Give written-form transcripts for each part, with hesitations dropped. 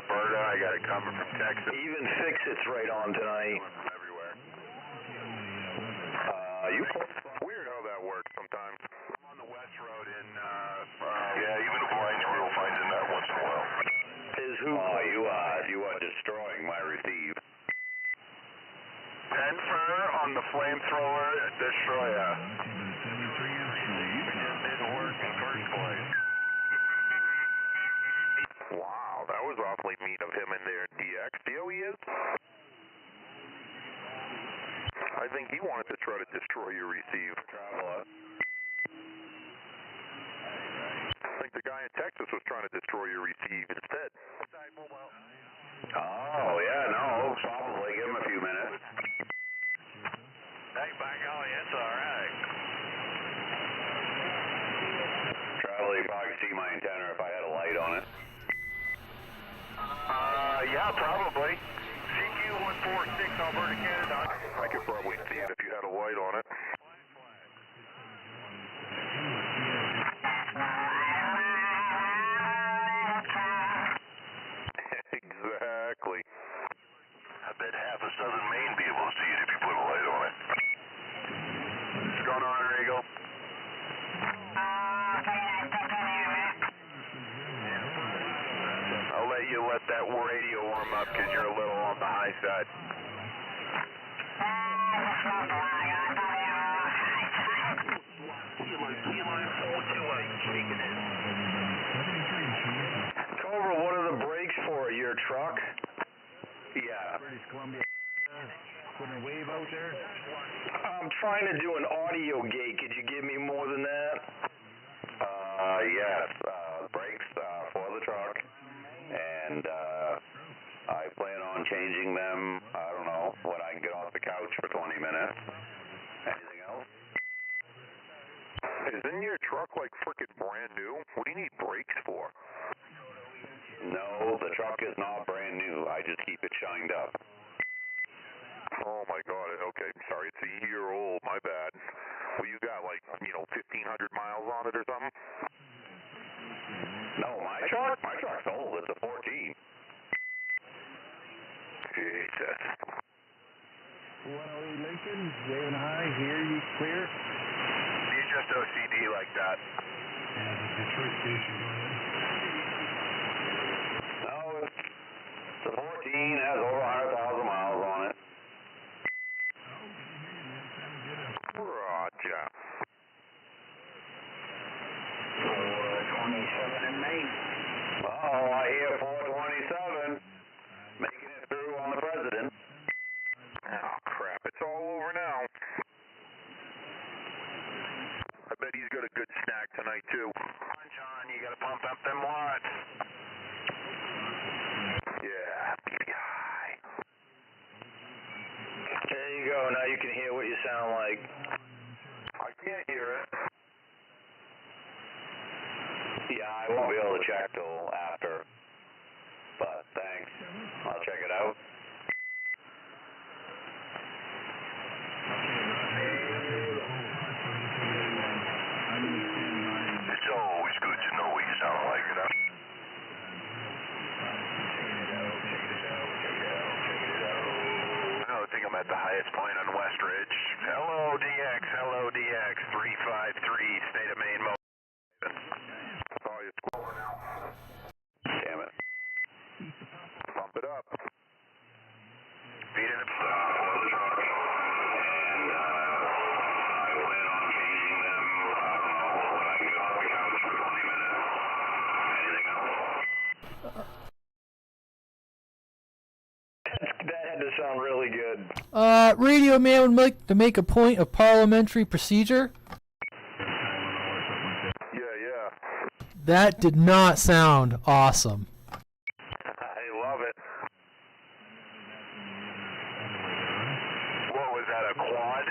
Alberta. I got it coming from Texas. Even Fix It's right on tonight. Everywhere. Weird how that works sometimes. I'm on the West Road in, yeah, even the blind squirrel finds in that once in a while. You are destroying my receive. Denver on the flamethrower destroyer. Didn't work in the first place. Wow, that was awfully mean of him in there, DX. See how he is? I think he wanted to try to destroy your receive. Traveler. I think the guy in Texas was trying to destroy your receive instead. Oh, yeah, no, probably. Give him a few minutes. Hey, by golly, it's alright. Traveler, you probably see my antenna if I had a light on it. Yeah, probably. CQ146, Alberta, Canada. I could probably see it if you had a light on it. Exactly. I bet half of southern Maine be able to see it if you put a light on it. What's going on, Eagle? I'll let you let that radio warm up because you're a little on the high side. Cobra, what are the brakes for? Your truck? Yeah. British Columbia. Putting a wave out there. I'm trying to do an audio gate. Could you give me more than that? Yes. Brakes for the truck. And I plan on changing them, I don't know, when I can get off the couch for 20 minutes. Anything else? Isn't your truck like frickin' brand new? What do you need brakes for? No, the truck is not brand new. I just keep it shined up. Oh my god, okay, sorry, it's a year old, my bad. Well, you got like, 1,500 miles on it or something? No, my truck's old, it's a 14. Jesus. 108 Lincoln, waving high, hear you clear. He's just OCD like that. Yeah, the Detroit station, go ahead. No, it's a 14, has over 100,000 miles on it. Roger. 427 in Maine. Oh, I hear 427. Making it through on the president. Oh, crap. It's all over now. I bet he's got a good snack tonight, too. Come on, John, you gotta pump up them watts. Yeah, PPI. There you go. Now you can hear what you sound like. I can't hear it. Yeah, I won't be able to check till after. But thanks. I'll check it out. It's always good to know what you sound like, you know? I think I'm at the highest point on West Ridge. Hello, DX, 353, State of Maine, Oh, you're squirreling now. Damn it. Pump it up. feet in the And I plan on changing them, I don't know, when I can get off the couch for 20 minutes. Anything else? That had to sound really good. Radio man would like to make a point of parliamentary procedure. Yeah. That did not sound awesome. I love it. What was that, a quad?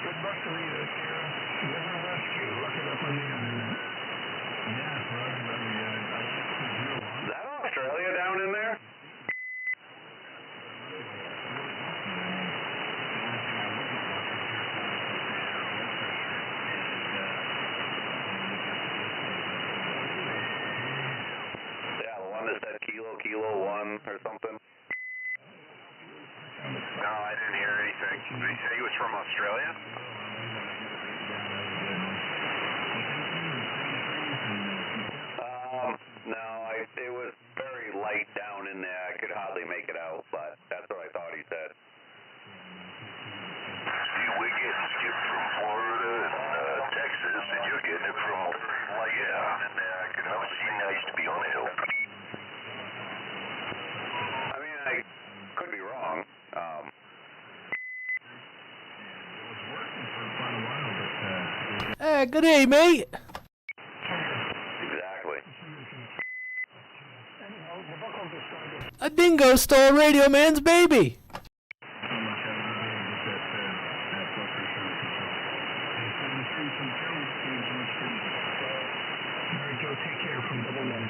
Good luck to you, Sarah. River Rescue. Look it up on the internet. Yeah, Is that Australia down in there? Kilo 1 or something? No, I didn't hear anything. Did he say he was from Australia? No, it was very light down in there. I could hardly make it out, but that's what I thought he said. See, we're getting skipped from Florida and Texas, and you're getting it from, like, yeah, and it must be nice to be on a hill. I mean, I could be wrong. Hey, good day, mate. Exactly. A dingo stole Radio Man's baby. Mary Jo, take care from Double Men.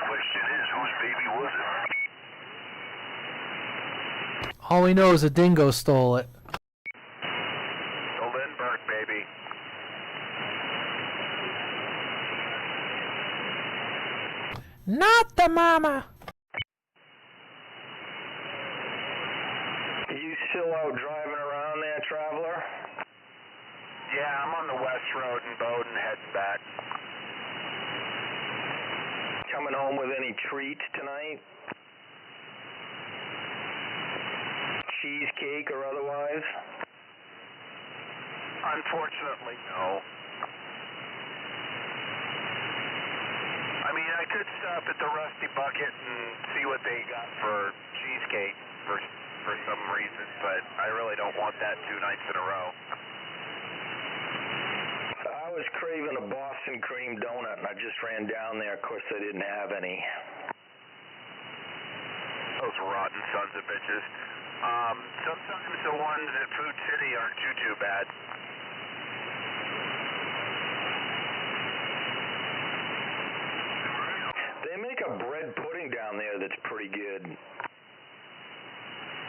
Question is, whose baby was it? All we know is a dingo stole it. The Lindbergh baby. Not the mama. You still out driving around there, traveler? Yeah, I'm on the West Road in Bowden, heading back. Coming home with any treats tonight? Cheesecake or otherwise? Unfortunately, no. I mean, I could stop at the Rusty Bucket and see what they got for cheesecake for some reason, but I really don't want that 2 nights in a row. I was craving a Boston cream donut and I just ran down there. Of course, they didn't have any. Those rotten sons of bitches. Sometimes the ones at Food City aren't too bad. They make a bread pudding down there that's pretty good.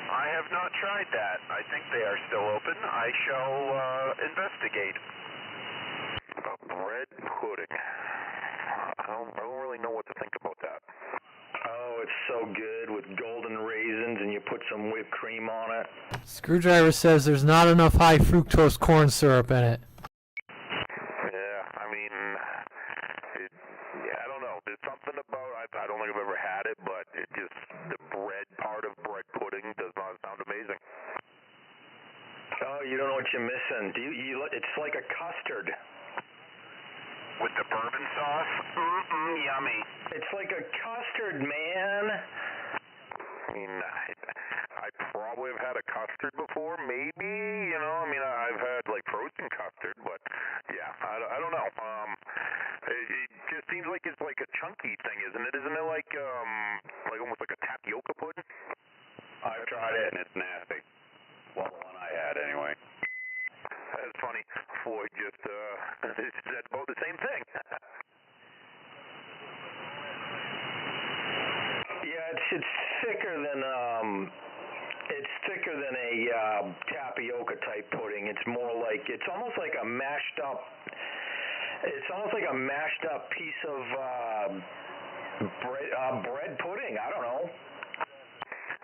I have not tried that. I think they are still open. I shall investigate. A bread pudding. I don't really know what to think about that. Oh, it's so good with golden raisins and you put some whipped cream on it. Screwdriver says there's not enough high fructose corn syrup in it. Yeah, I mean, I don't know. There's something about, I don't think I've ever had it, but it just, the bread part of bread pudding does not sound amazing. Oh, you don't know what you're missing. It's like a custard. With the bourbon sauce? Yummy. It's like a custard, man. I mean, I probably have had a custard before, maybe, you know, I mean, I've had, like, frozen custard, but, yeah, I don't know, it just seems like it's like a chunky thing, isn't it? Isn't it like almost like a tapioca pudding? I've tried it, and it's nasty. Well, the one I had, anyway. That's funny, Floyd just, said about the same thing. Yeah, it's thicker than a tapioca type pudding. It's more like it's almost like a mashed up piece of bread pudding. I don't know.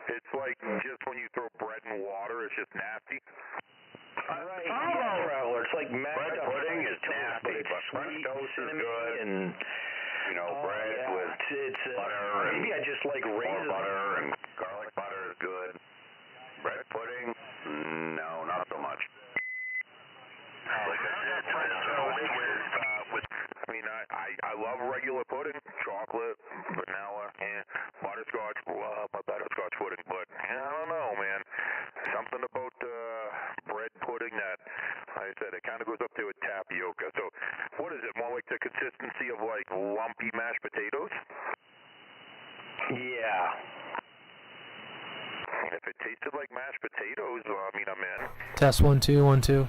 It's like just when you throw bread in water, it's just nasty. Right, yeah, traveler. It's like mashed Bread up pudding is toast, nasty, but but French sweet, toast is cinnamon, good. And You know, bread with butter and maybe I just like more raisins. butter and garlic butter is good. Bread pudding, no, not so much. Like I said, with I mean, I love regular pudding, chocolate, vanilla, and butterscotch. Love my butterscotch pudding, but I don't know, man. Something about bread pudding that, like I said, it kind of goes up to a tapioca. So, what is it? More like the consistency of like lumpy mashed potatoes? Yeah. If it tasted like mashed potatoes, well, I mean, I'm in. Test 1 2 1 2.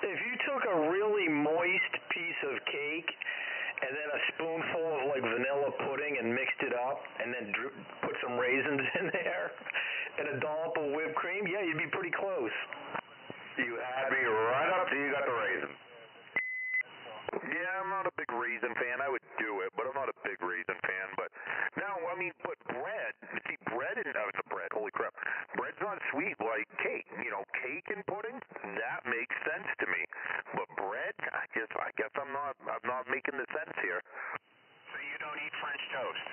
If you took a really moist piece of cake and then a spoonful of like vanilla pudding and mixed it up and then put some raisins in there and a dollop of whipped cream, yeah, you'd be pretty close. Yeah, I'm not a big raisin fan. I would do it, but I'm not a big raisin fan. But no, I mean, but bread. See, bread and the bread. Holy crap, bread's not sweet like cake. You know, cake and pudding. That makes sense to me. But bread, I guess I'm not making the sense here. So you don't eat French toast?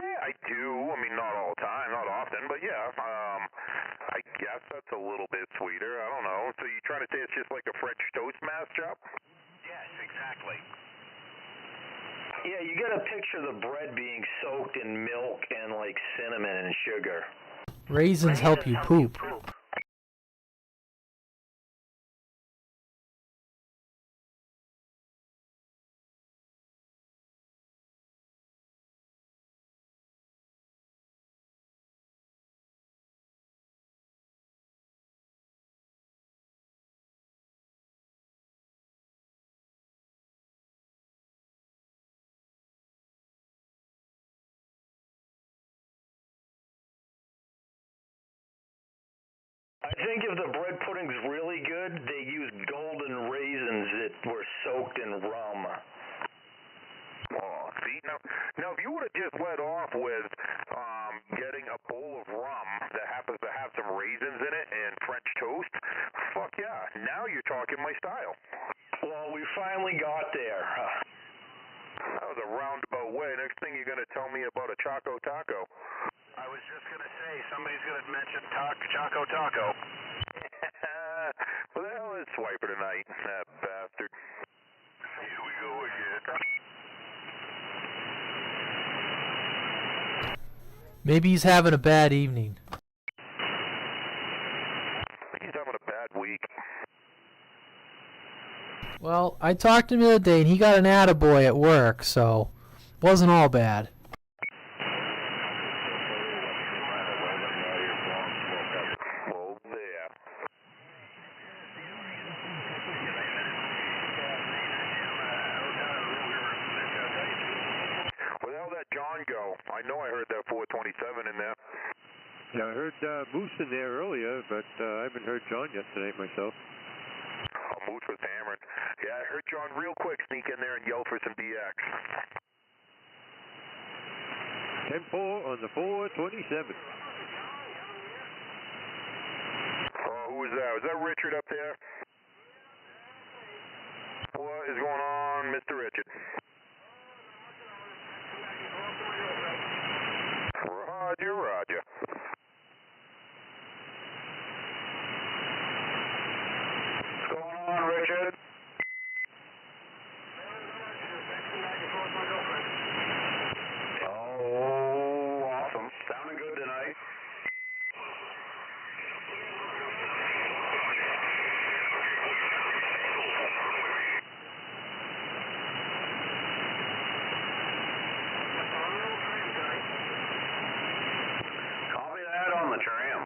Yeah, I do. I mean, not all the time, not often, but yeah. I guess that's a little bit sweeter. I don't know. So you trying to say it's just like a French toast mash job? Yes, exactly. Yeah, you gotta picture the bread being soaked in milk and like cinnamon and sugar. Raisins help you poop. I think if the bread pudding's really good, they use golden raisins that were soaked in rum. Oh, see, now if you would have just led off with getting a bowl of rum that happens to have some raisins in it and French toast, fuck yeah, now you're talking my style. Well, we finally got there. That was a roundabout way. Next thing you're going to tell me about a Choco Taco. I was just going to say, somebody's going to mention Choco Taco. What the hell is Swiper tonight, that bastard? Here we go again. Maybe he's having a bad evening. I think he's having a bad week. Well, I talked to him the other day and he got an attaboy at work, so wasn't all bad. Well, there. Where the hell did that John go? I know I heard that 427 in there. Yeah, I heard Moose in there earlier, but I haven't heard John yet tonight myself. Oh, Moose was hammering. Yeah, I heard John real quick sneak in there and yell for some DX. 10-4 on the 427. Oh, who was that? Was that Richard up there? What is going on, Mr. Richard? Roger, roger. What's going on, Richard? Oh, awesome. Sounding good tonight. Copy that on the tram.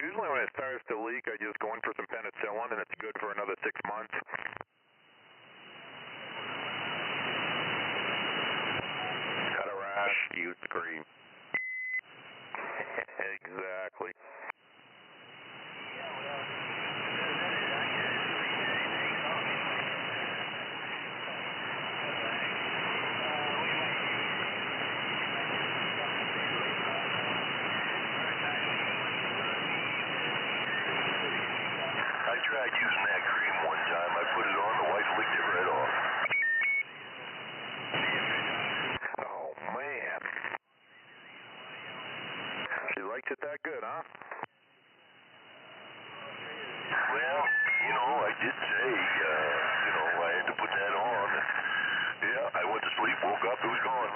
Usually when it starts to leak, I just go in for some penicillin, and it's good for another 6 months. Cut a rash, use the cream. Exactly. I tried using that cream one time. I put it on, the wife licked it right off. Oh, man. She likes it that good, huh? Well, I did say, I had to put that on. Yeah, I went to sleep, woke up, it was gone.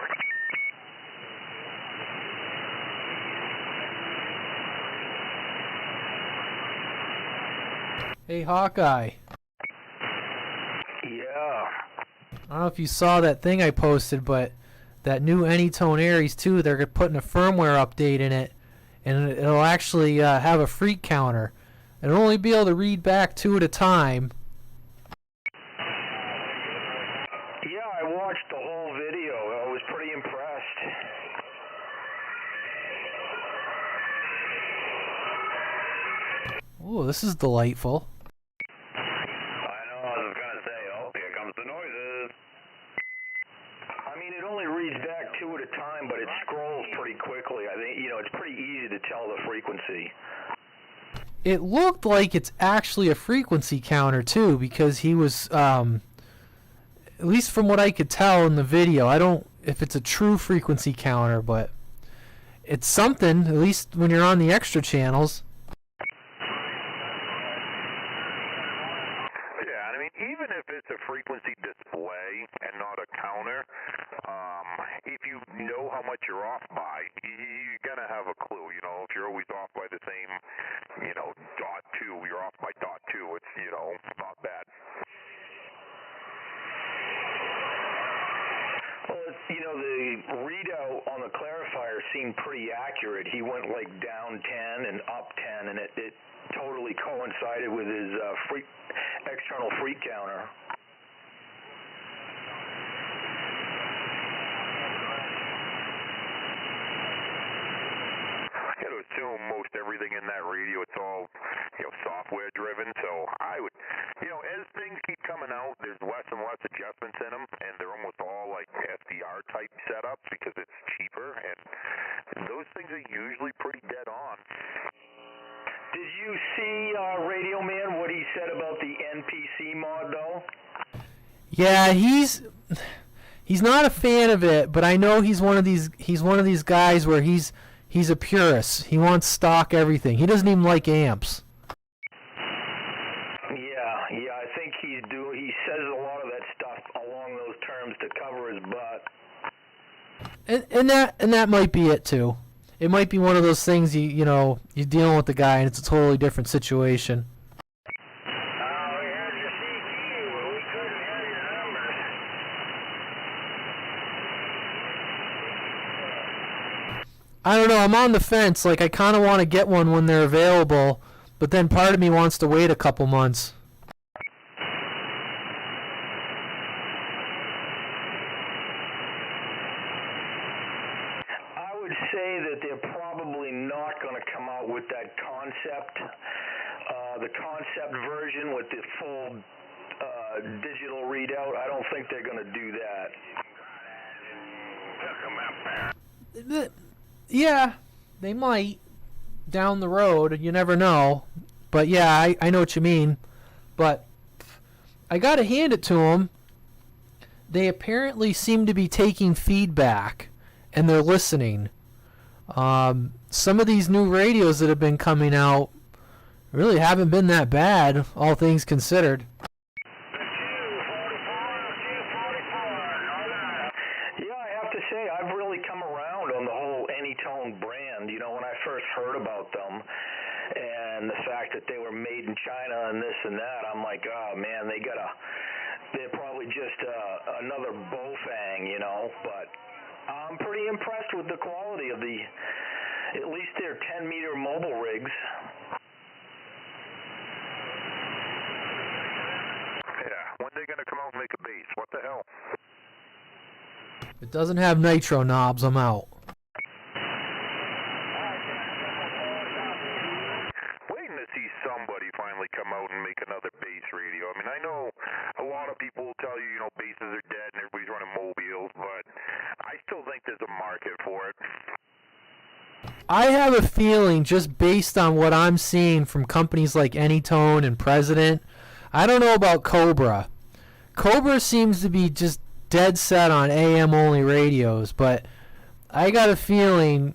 Hey, Hawkeye. I don't know if you saw that thing I posted, but that new Anytone Aries 2, they're putting a firmware update in it, and it'll actually have a freak counter. It'll only be able to read back 2 at a time. Yeah, I watched the whole video. I was pretty impressed. Ooh, this is delightful. I know, I was going to say, oh, here comes the noises. I mean, it only reads back 2 at a time, but it scrolls pretty quickly. I think, it's pretty easy to tell the frequency. It looked like it's actually a frequency counter, too, because he was, at least from what I could tell in the video, I don't, if it's a true frequency counter, but it's something, at least when you're on the extra channels. Yeah, I mean, even if it's a frequency display and not a counter, if you know how much you're off by, you're going to have a clue. If you're always off by the same, dot 2, you're off by dot 2, it's, not bad. Well, the readout on the clarifier seemed pretty accurate. He went like down 10 and up 10, and it totally coincided with his external freak counter. I got to assume most everything in that radio, it's all, software driven. So I would, as things keep coming out, there's less and less adjustments in them, and they're almost all like SDR type setups because it's cheaper, and those things are usually pretty dead on. Did you see Radio Man what he said about the NPC mod though? Yeah, he's not a fan of it, but I know he's one of these guys where he's a purist. He wants stock everything. He doesn't even like amps. Yeah, I think he says a lot of that stuff along those terms to cover his butt. And that might be it too. It might be one of those things you're dealing with the guy and it's a totally different situation. I don't know, I'm on the fence. Like, I kind of want to get one when they're available, but then part of me wants to wait a couple months. I would say that they're probably not going to come out with that concept, the concept version with the full digital readout. I don't think they're going to do that. Yeah, they might down the road. You never know. But yeah, I know what you mean. But I got to hand it to them. They apparently seem to be taking feedback and they're listening. Some of these new radios that have been coming out really haven't been that bad, all things considered. I've really come around on the whole Anytone brand. When I first heard about them and the fact that they were made in China and this and that, I'm like, oh man, they're probably just another Bofang, but I'm pretty impressed with the quality of at least their 10-meter mobile rigs. Yeah, when they going to come out and make a base? What the hell? It doesn't have nitro knobs, I'm out. Waiting to see somebody finally come out and make another base radio. I mean, I know a lot of people will tell you, bases are dead and everybody's running mobiles, but I still think there's a market for it. I have a feeling, just based on what I'm seeing from companies like Anytone and President, I don't know about Cobra. Cobra seems to be just dead set on AM only radios, but I got a feeling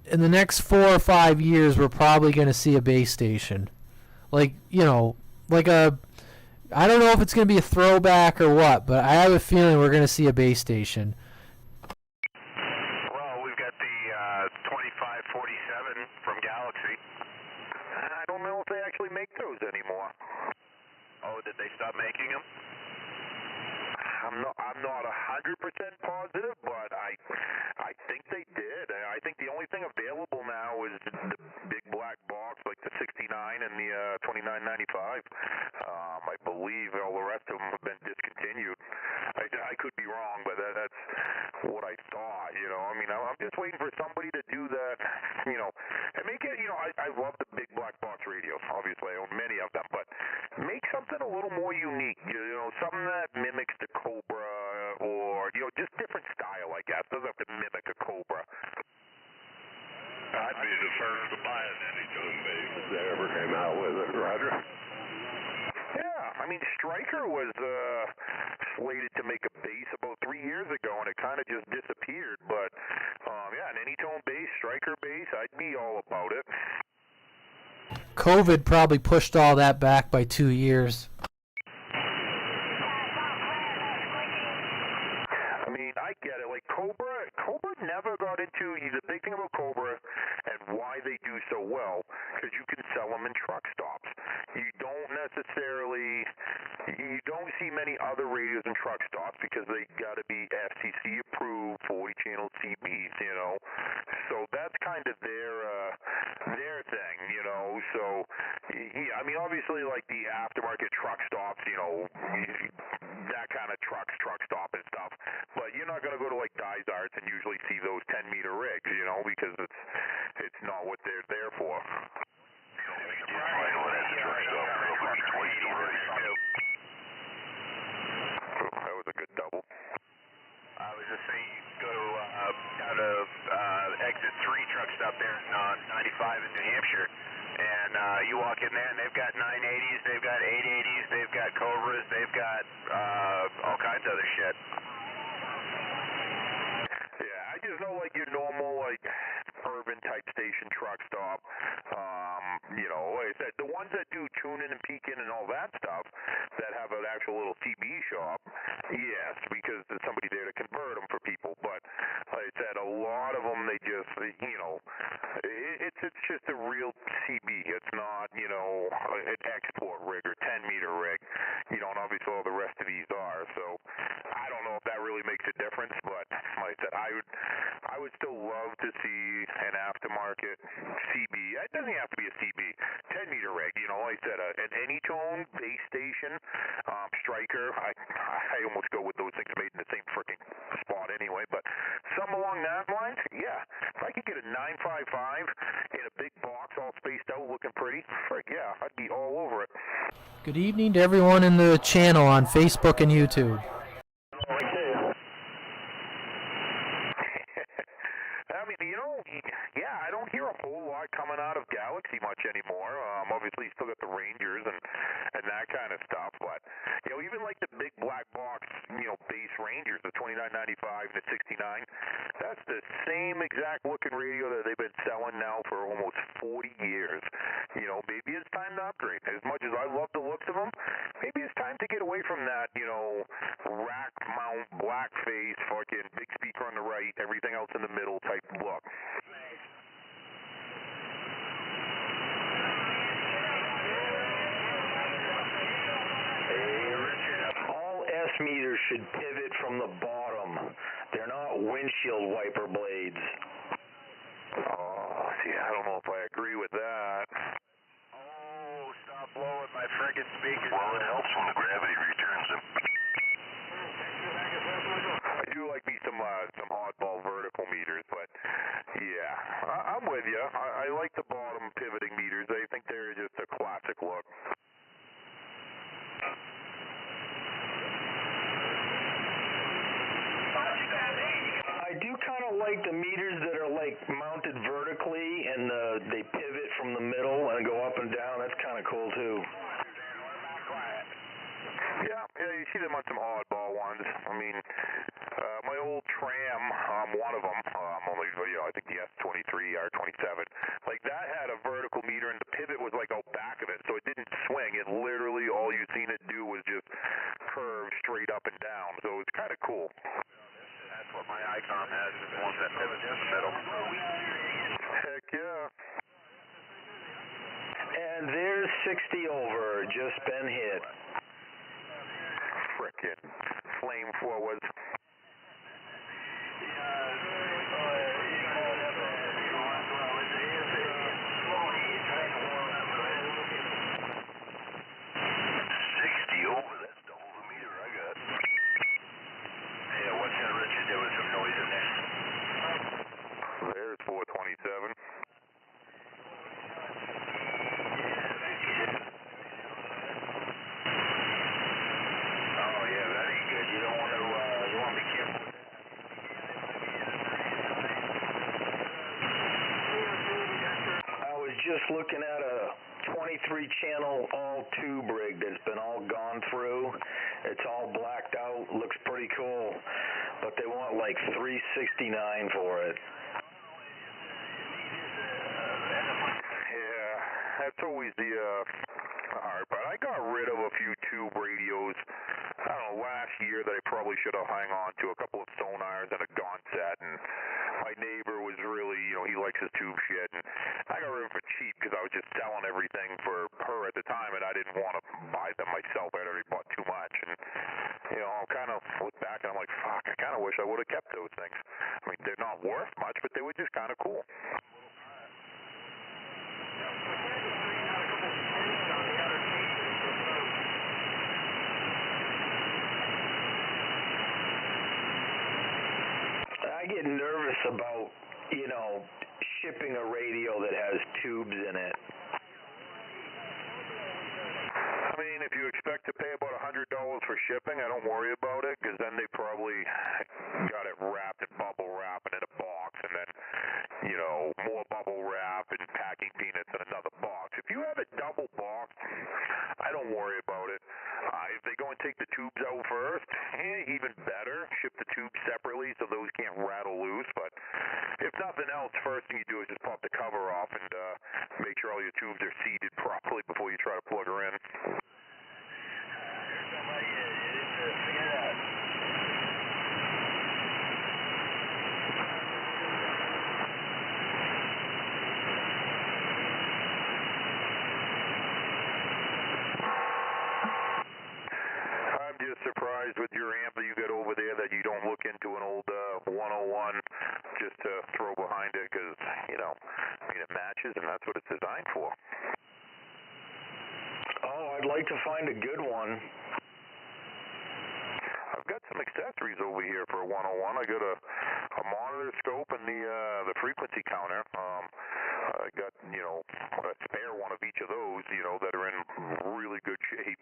in the next 4 or 5 years we're probably going to see a base station. I don't know if it's going to be a throwback or what, but I have a feeling we're going to see a base station. Well, we've got the 2547 from Galaxy. I don't know if they actually make those anymore. Oh, did they stop making them? I'm not 100% positive, but I think they did. I think the only thing available now is the big black box, like the 69 and the 29.95. I believe all the rest of them have been discontinued. I could be wrong, but that's what I thought. You know, I mean, I'm just waiting for somebody to do that. You know, and make it. You know, I love the big black box radios. Obviously, I own many of them, but make something a little more unique. You know, something that mimics the Cobra, or you know, just different style. I guess doesn't have to mimic a Cobra. I'd be the first to buy an anytone base if they ever came out with it, Roger. Yeah, I mean, Stryker was slated to make a base about 3 years ago, and it kind of just disappeared. But yeah, an anytone base, Stryker base, I'd be all about it. COVID probably pushed all that back by 2 years. I mean, I get it. Like Cobra never got into the big thing about Cobra and why they do so well, because you can sell them in truck stops. You don't see many other radios in truck stops because they got to be FCC approved 40 channel CBs, you know. So that's kind of their thing, you know. So I mean, obviously, like the aftermarket truck stops, you know, that kind of truck stop and stuff. But you're not going to go to like Dysarts and usually see those 10-meter rigs, you know, because it's not what they're there for. That was a good double. I was just saying, you go down to exit 3 truck stop there on 95 in New Hampshire, and you walk in there and they've got 980s, they've got 880s, they've got Cobras, they've got all kinds of other shit. Yeah, I just know like your normal like urban type station truck stop. You know, like I said, the ones that do tuning and peaking and all that stuff that have an actual little CB shop, yes, because there's somebody there to convert them for people. But like I said, a lot of them, they just, you know, it's just a real CB. It's not, you know, an export rig or 10-meter rig. You know, and obviously all the rest of these are. So I don't know if that really makes a difference, but like I said, I would still love to see an aftermarket CB. It doesn't have to be a CB. 10-meter rig, you know, like I said, an anytone base station, Stryker. I almost go with those things made in the same freaking spot anyway, but something along that lines, yeah. If I could get a 955 in a big box all spaced out looking pretty, frick yeah, I'd be all over it. Good evening to everyone in the channel on Facebook and YouTube. I mean, you know, yeah, I don't hear a whole lot coming out of Galaxy much anymore. Obviously, you still got the Rangers and that kind of stuff, but you know, even like the big black box, you know, base Rangers, the 29.95 and the 69, that's the same exact looking radio that they've been selling now for almost 40 years. You know, maybe it's time to upgrade. As much as I love the looks of them, maybe it's time to get away from that, you know, rack mount, black face, fucking big speaker on the right, everything else in the middle type look. All S meters should pivot from the bottom. They're not windshield wiper blades. Oh, see, I don't know if I agree with that. Oh, stop blowing my friggin' speakers. Well, it helps when the gravity returns them. I do like me some oddball vertical meters, but yeah, I'm with you. I like the bottom pivoting meters. I think they're just a classic look. I do kind of like the meters that are like mounted vertically and they pivot from the middle and go up and down. That's kind of cool too. Yeah, you see them on some oddball ones. I mean, my old tram, one of them, only, you know, I think the S23, R27, like that had a vertical meter and the pivot was like out back of it, so it didn't swing. It literally, all you seen it do was just curve straight up and down, so it's kind of cool. That's what my icon has, is one that pivots in the middle. Heck yeah. And there's 60 over, just been hit. Frickin' flamethrowers. Over, that's double the meter I got. Yeah, what's that, Richard? There was some noise in there. There's 427. Oh, yeah, that ain't good. You don't want to, you want to be careful with that. I was just looking at a 23-channel all-tube rig that's been all gone through. It's all blacked out, looks pretty cool, but they want like $369 for it. Yeah, that's always the hard part. I got rid of a few tube radios, I don't know, last year that I probably should have hung on to, a couple of stone irons and a gun set, and my neighbor was really, he likes his tube shit, and I got rid of them for cheap because I was just selling everything for her at the time, and I didn't want to buy them myself. I had already bought too much, and, I'm kind of look back and I'm like, fuck, I kind of wish I would have kept those things. I mean, they're not worth much, but they were just kind of cool. I get nervous about, shipping a radio that has tubes in it. I mean, if you expect to pay about $100 for shipping, I don't worry about it, because then they probably got it wrapped in bubble wrap and in a box, and then, more bubble wrap and packing peanuts in another box. If you have it double boxed, I don't worry about it. If they go and take the tubes out first, even better. Ship the tubes separately so those can't rattle loose. But if nothing else, first thing you do is just pop the cover off and make sure all your tubes are seated properly before you try to plug her in. Surprised with your amp that you got over there that you don't look into an old 101 just to throw behind it because, it matches and that's what it's designed for. Oh, I'd like to find a good one. I've got some accessories over here for a 101. I got a monitor scope and the frequency counter. I got, a spare one of each of those, that are in really good shape.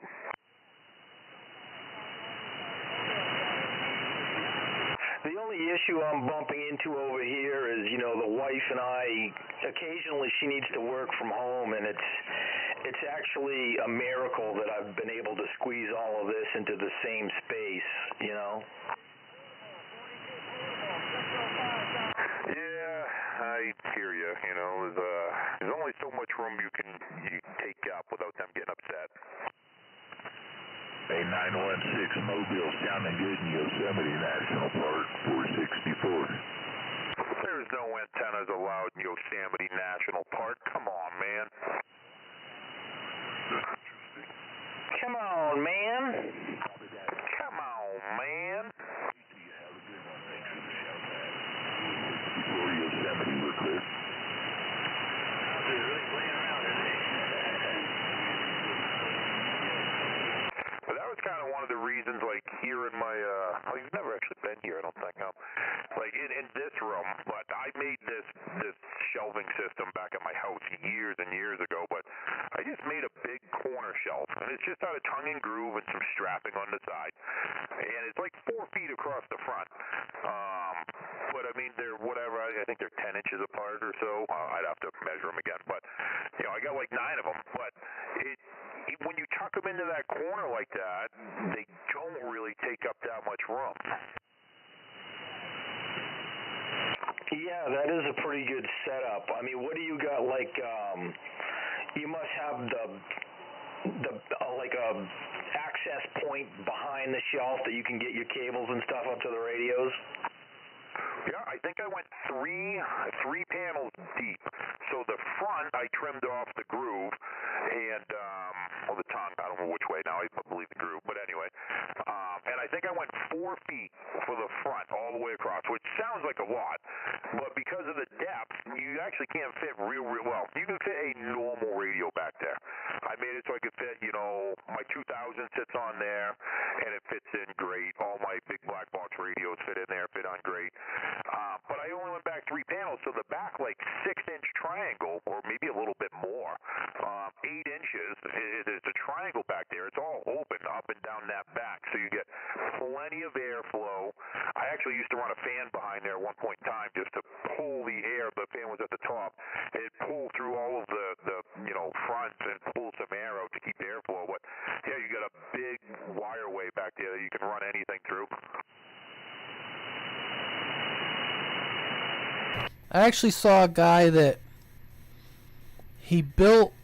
The only issue I'm bumping into over here is, the wife and I, occasionally she needs to work from home, and it's actually a miracle that I've been able to squeeze all of this into the same space, Yeah, I hear you. There's only so much room you take up without them getting upset. A 916 Mobile sounding good in Yosemite National Park, 464. There's no antennas allowed in Yosemite National Park. Come on, man. Come on, man. Come on, man. Yosemite, we're clear. Really playing around, isn't he? But that was kind of one of the reasons, like, here in my, you've never actually been here, I don't think, no. Like, in this room, but I made this shelving system back at my house years and years ago, but I just made a big corner shelf, and it's just out of tongue and groove and some strapping on the side, and it's like 4 feet across the front. But I mean, they're whatever, I think they're 10 inches apart or so. I'd have to measure them again, but, I got like 9 of them, but when you tuck them into that corner like that, they don't really take up that much room. Yeah, that is a pretty good setup. I mean, what do you got, like, you must have like a access point behind the shelf that you can get your cables and stuff up to the radios? Yeah, I think I went three panels deep. So the front, I trimmed off the groove, and or the tongue. I don't know which way now. I believe the groove, but anyway. And I think I went 4 feet for the front all the way across, which sounds like a lot, but because of the depth, you actually can't fit real well. You can fit a normal radio back there. I made it so I could fit, you know, my 2000 sits on there, and it fits in great. All my big black box radios fit in there, fit on great. But I only went back 3 panels, so the back, like, 6-inch triangle, or maybe a little bit more, 8 inches, there's a triangle back there. It's all open up and down that back, so you get plenty of airflow. I actually used to run a fan behind there at one point in time just to pull the air. The fan was at the top. It'd pull through all of the you know, fronts and pull some air out to keep the airflow. But, yeah, you got a big wireway back there that you can run anything through. I actually saw a guy that he built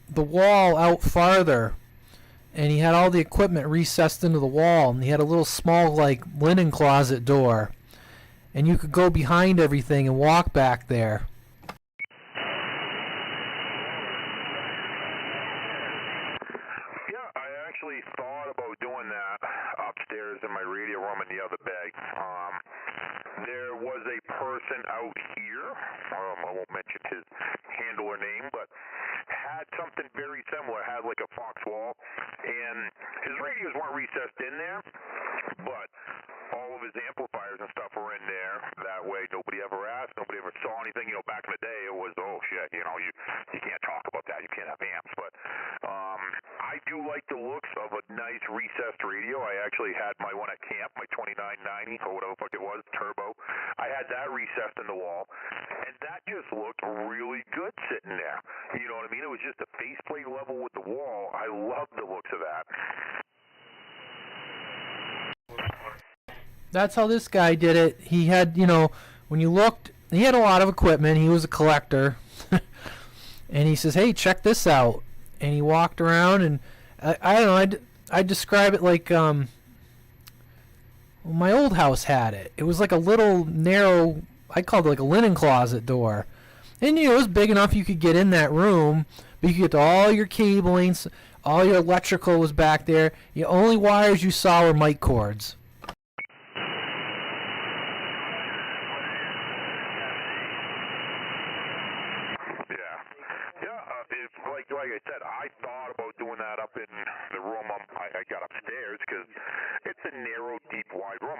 the wall out farther, and he had all the equipment recessed into the wall, and he had a little small, like, linen closet door, and you could go behind everything and walk back there. Yeah, I actually thought about doing that upstairs in my radio room in the other bay. There was a person out here, I won't mention his handle or name, but had something very similar, had like a Fox wall, and his radios weren't recessed in there, but all of his amplifiers and stuff were in there. That way nobody ever asked, nobody ever saw anything. You know, back in the day it was, oh shit, you know, you can't talk about that, you can't have amps, but I do like the looks of a nice recessed radio. I actually had my one at camp, my 2990 or whatever the fuck it was, turbo. I had that recessed in the wall, and that just looked really good sitting there. You know what I mean? It was just a faceplate level with the wall. I love the looks of that. That's how this guy did it. He had, you know, when you looked, he had a lot of equipment. He was a collector. And he says, hey, check this out. And he walked around, and I don't know, I'd describe it like, well, my old house had it. It was like a little narrow, I called it like a linen closet door. And, you know, it was big enough you could get in that room, but you could get to all your cabling, all your electrical was back there. The only wires you saw were mic cords. Like I said, I thought about doing that up in the room I got upstairs because it's a narrow, deep, wide room.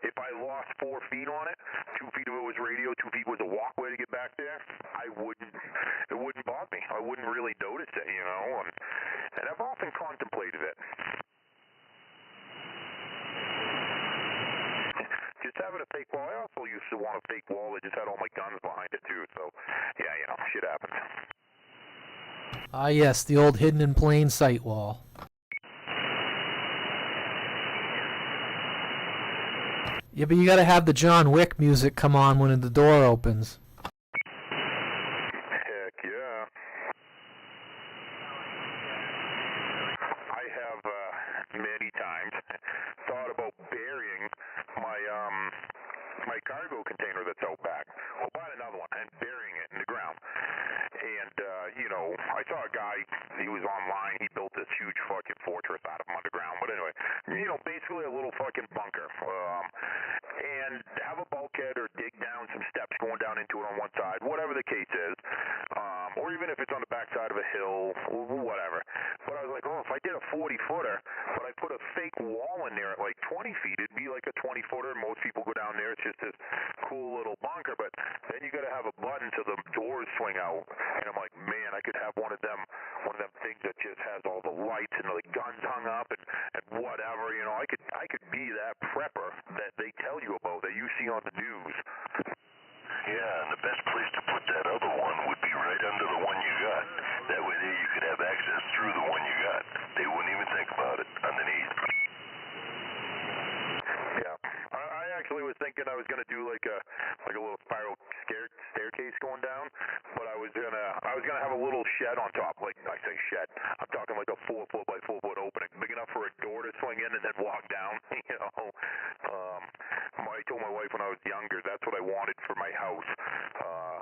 If I lost 4 feet on it, 2 feet of it was radio, 2 feet was a walkway to get back there, it wouldn't bother me. I wouldn't really notice it, you know, and I've often contemplated it. Just having a fake wall. I also used to want a fake wall that just had all my guns behind it too, so yeah, you know, shit happens. Ah, yes, the old hidden in plain sight wall. Yeah, but you gotta have the John Wick music come on when the door opens. Heck yeah. I have many times thought about burying my cargo container that's out back. Well, buying another one and burying it in the ground. And, you know, I saw a guy, he was online, he built this huge fucking fortress out of them underground. But anyway, you know, basically a little fucking bunker. And have a bulkhead or dig down some steps going down into it on one side, whatever the case is. Or even if it's on the backside of a hill, whatever. But I was like, oh, if I did a 40-footer, but I put a fake wall in there at like 20 feet, it'd be like a 20-footer. Most people go down there, it's just this cool little bunker. But then you got to have a button so the doors swing out. And I'm like, man, I could have one of them things that just has all the lights and the guns hung up and whatever. You know, I could be that prepper that they tell you about, that you see on the news. Yeah, and the best place to put that other one would be right under the one you got. That way there you could have access through the one you got. They wouldn't even think about it underneath. Yeah, I actually was thinking I was gonna do like a little spiral staircase going down, but I was gonna have a little shed on top. Like I say shed, I'm talking like a 4-foot by 4-foot opening, big enough for a door to swing in and then walk down. You know, I told my wife when I was younger that's what I wanted for my house.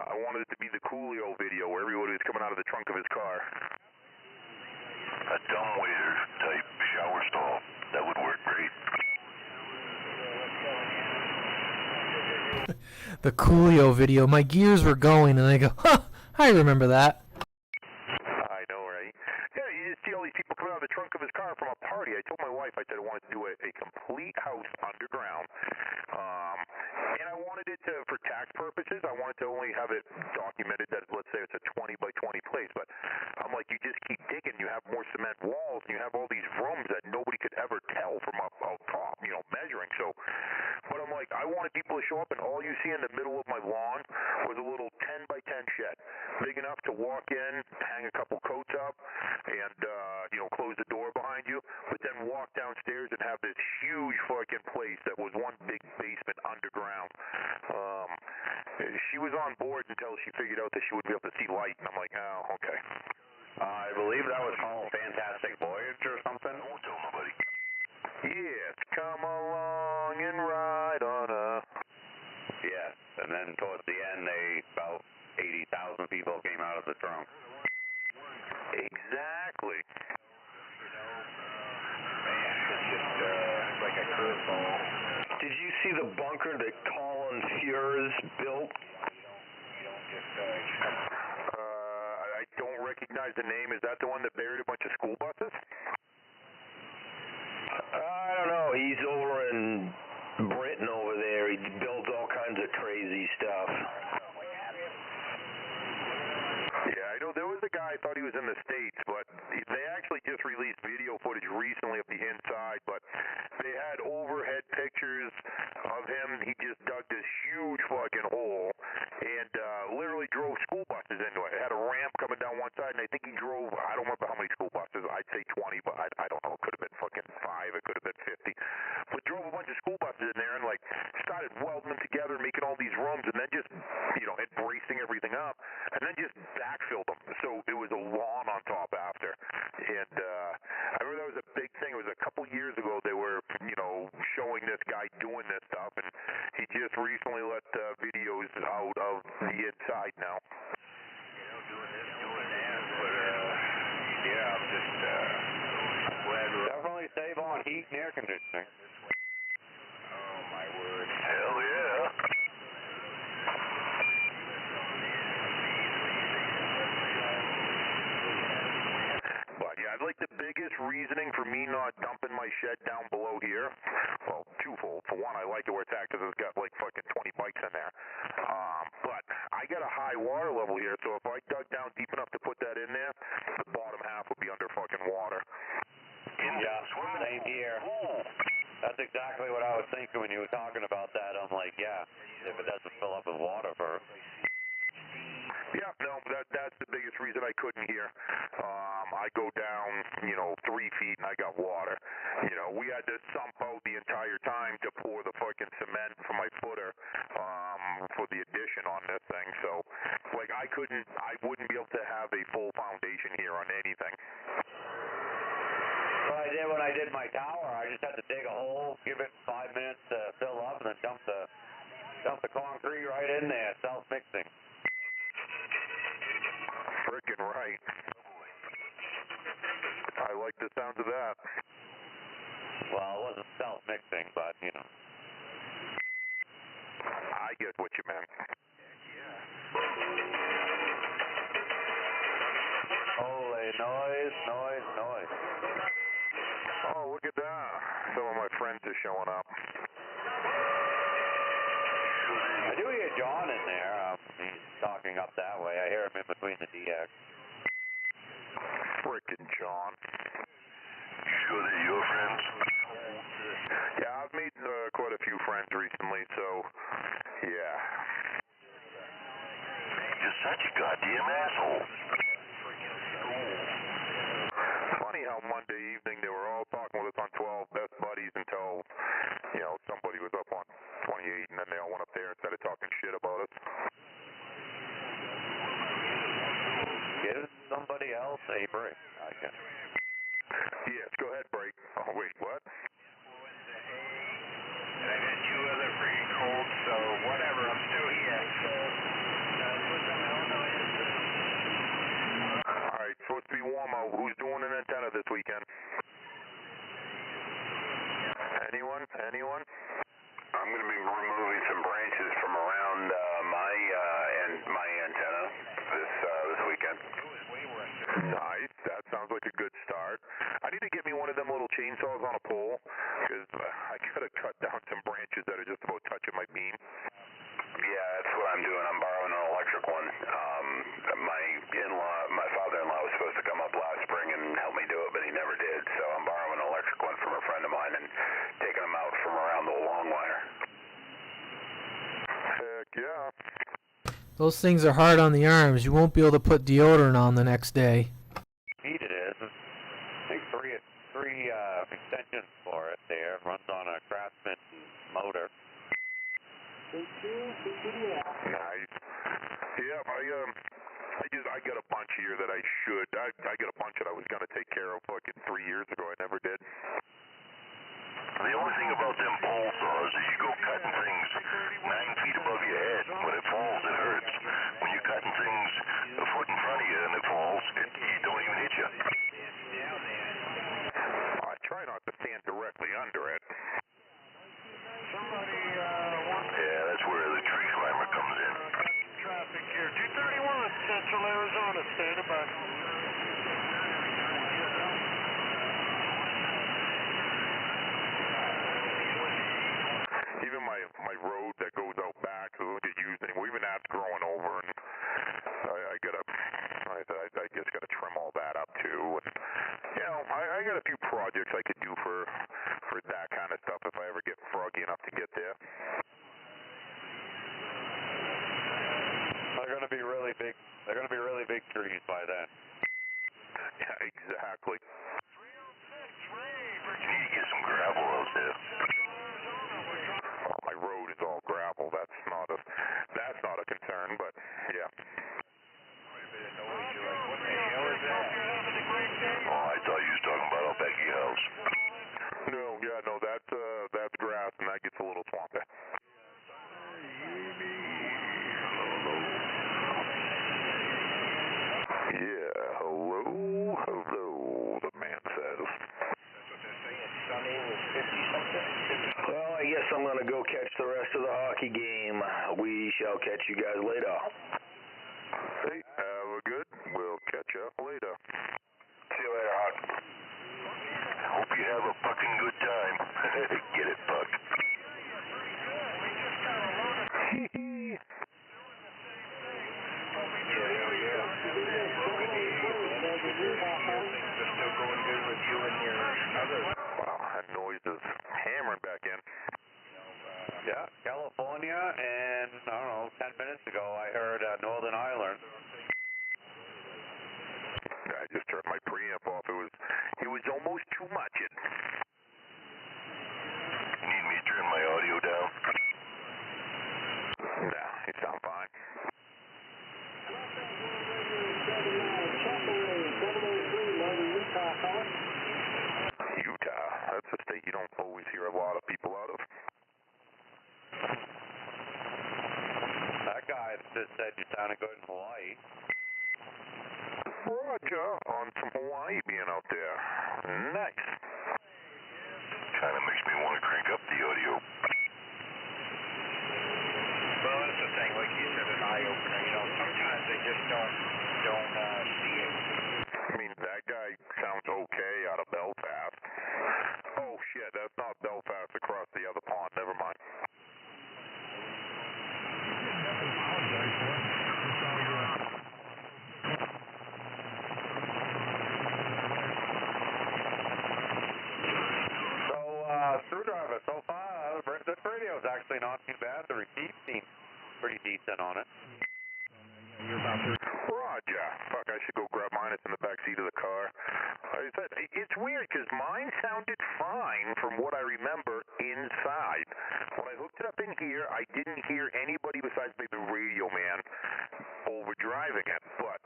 I wanted it to be the Coolio video where everybody was coming out of the trunk of his car. a dumbwaiter type shower stall. That would work great. The Coolio video, my gears were going, and I go, huh, I remember that. I know, right? Yeah, you just see all these people coming out of the trunk of his car from a party. I told my wife, I said I wanted to do a complete house underground. And I wanted it to, for tax purposes, I wanted to only have it documented that, let's say it's a 20 by 20 place, but I'm like, you just keep digging, you have more cement walls, and you have all these rooms that nobody could ever tell from up top, you know, measuring. So, but I'm like, I wanted people to show up, and all you see in the middle of my lawn was a little 10 by 10 shed, big enough to walk in, hang a couple coats up, and, you know, close the door behind you, but then walk downstairs and have this huge fucking place that was one big basement underground. She was on board until she figured out that she wouldn't be able to see light, and I'm like, oh, okay. I believe that was called Fantastic Voyage or something. Don't tell nobody. Yes, come along and ride on a... Yes, and then towards the end, about 80,000 people came out of the trunk. Exactly. Man, it's just like a curveball. Did you see the bunker that Colin Fures built? I don't recognize the name. Is that the one that buried a bunch of school buses? I don't know. He's over in Britain over there. He builds all kinds of crazy stuff. Yeah, I know there was a guy, I thought he was in the States, but they actually just released video footage recently of the inside, but they had overhead pictures of him. He just dug this huge fucking hole and literally drove school buses into it. It had a ramp coming down one side, and I think he drove, I don't remember how many school buses, I'd say 20, but I don't know, it could have been fucking 5, it could have been 50, but drove a bunch of school buses in there and like started welding them together, making all these rooms, and then just, you know, and bracing everything up, and then just backfilled them, so it was a lawn on top after. And I remember that was a big thing. It was a couple years ago they were, you know, showing this guy doing this stuff, and he just recently let videos out of the inside now. You know, doing this, doing that, but yeah, I'm just I'm glad we're Definitely save on heat and air conditioning. oh my word. Hell yeah. But yeah, I'd like the biggest reasoning for me not dumping my shed down below here. Well, twofold. For one, I like it where it's at because it's got like fucking 20 bikes in there. But I got a high water level here, so if I dug down deep enough to put that in there, the bottom half would be under fucking water. Yeah, same here. That's exactly what I was thinking when you were talking about that. I'm like, yeah, if it doesn't fill up with water first. Yeah, no, that's the biggest reason I couldn't here. I go down, you know, 3 feet and I got water. You know, we had to sump out the entire time to pour the fucking cement for my footer for the addition on this thing. So, like, I wouldn't be able to have a full foundation here on anything. Well, I did when I did my tower. I just had to dig a hole, give it 5 minutes to fill up, and then dump the concrete right in there, self-mixing. Frickin' right. I like the sound of that. Well, it wasn't self-mixing, but, you know. I get what you meant. Holy noise, noise, noise. Oh, look at that. Some of my friends are showing up. I do hear John in there. He's talking up that way. I hear him in between the DX. Frickin' John. Sure they're your friends? Yeah, I've made quite a few friends recently, so, yeah. You're such a goddamn asshole. Funny how Monday evening they were all talking with us on 12 best buddies until, you know, somebody was up on 28 and then they all went up there and started talking shit about us. Give somebody else a break, I guess. Yes, go ahead, break. Oh, wait, what? And I got 2 other freaking colds, so whatever, I'm still here. Alright, supposed to be warm out. Who's doing an antenna this Anyone? I'm going to be removing some branches from around my antenna this weekend. Nice. That sounds like a good start. I need to get me one of them little chainsaws on a pole, because I got to cut down some branches that are just about touching my beam. Yeah, that's what I'm doing. I'm borrowing an electric one. My father-in-law was supposed to come up last spring and help me do it, but he never did. So I'm borrowing an electric one from a friend of mine and taking them out from around the long wire. Heck yeah. Those things are hard on the arms. You won't be able to put deodorant on the next day. Heat it is. I think three extensions for it there. Runs on a Craftsman motor. Nice. Yeah, I got a bunch here that I should. I got a bunch that I was going to take care of fucking 3 years ago. I never did. The only thing about them pole saws is you go cutting things 9 feet above your head. When it falls, it hurts. When you're cutting things a foot in front of you and it falls, it don't even hit you. I try not to stand directly under it. Yeah, that's where the tree climber comes in. Traffic here. 231 Central Arizona. Stand by. Even my road that goes out back doesn't get used anymore. Even that's growing over, and I just gotta trim all that up too. And I got a few projects I could do for that kind of stuff if I ever get froggy enough to get there. They're gonna be really big. They're gonna be really big trees by then. Yeah, exactly. You need to get some gravel out there. Well, my road is all gravel. That's not a concern, but yeah. Oh, I thought you was talking about out back at your house. No, that's grass, and that gets a little swampy. Yeah, hello, the man says. Well, I guess I'm going to go catch the rest of the hockey game. We shall catch you guys later. Hey, have a good. We'll catch up later. See you later, Hawk. Hope you have a fucking good time. Get it, Buck. Wow, that noise is hammering back in. Yeah, California, and I don't know, 10 minutes ago I heard Northern Ireland. I just turned my preamp off. It was almost too much. Need me to turn my audio down? Nah, you sound fine. Utah, that's a state you don't always hear a lot of people out of. That guy just said you sounded good in Hawaii. Roger, on some Hawaii being out there. Nice. Kind of makes me want to crank up the audio. Well, that's the thing, like you said, an eye-opener, sometimes they just don't see it. I mean, that guy sounds okay out of Belfast. Oh, shit, that's not Belfast across the other pond. Never mind. Screwdriver, so far, this radio is actually not too bad. The receipt seems pretty decent on it. Roger. Fuck, I should go grab mine. It's in the back seat of the car. Like I said, it's weird because mine sounded fine from what I remember inside. When I hooked it up in here, I didn't hear anybody besides maybe the radio man overdriving it. But,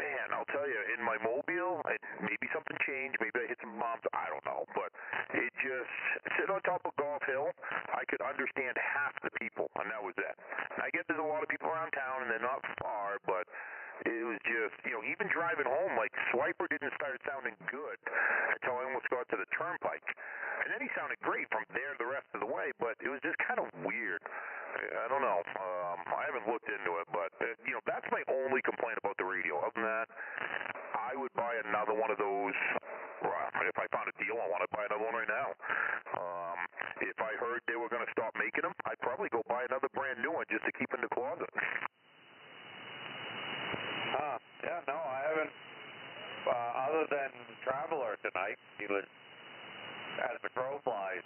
man, I'll tell you, in my mobile, maybe something changed. Maybe I hit some bumps. I don't know. But it just, sitting on top of Golf Hill, I could understand half the people, and that was it. I get there's a lot of people around town, and they're not far, but it was just, even driving home, like, Swiper didn't start sounding good until I almost got to the turnpike. turnpike. And then he sounded great from there the rest of the way, but it was just kind of weird. I don't know. I haven't looked into it, but, that's my only complaint about the radio. Other than that, I would buy another one of those. If I found a deal, I want to buy another one right now. If I heard they were going to stop making them, I'd probably go buy another brand new one just to keep in the closet. Yeah, no, I haven't. Other than Traveler tonight, he was, as the crow flies,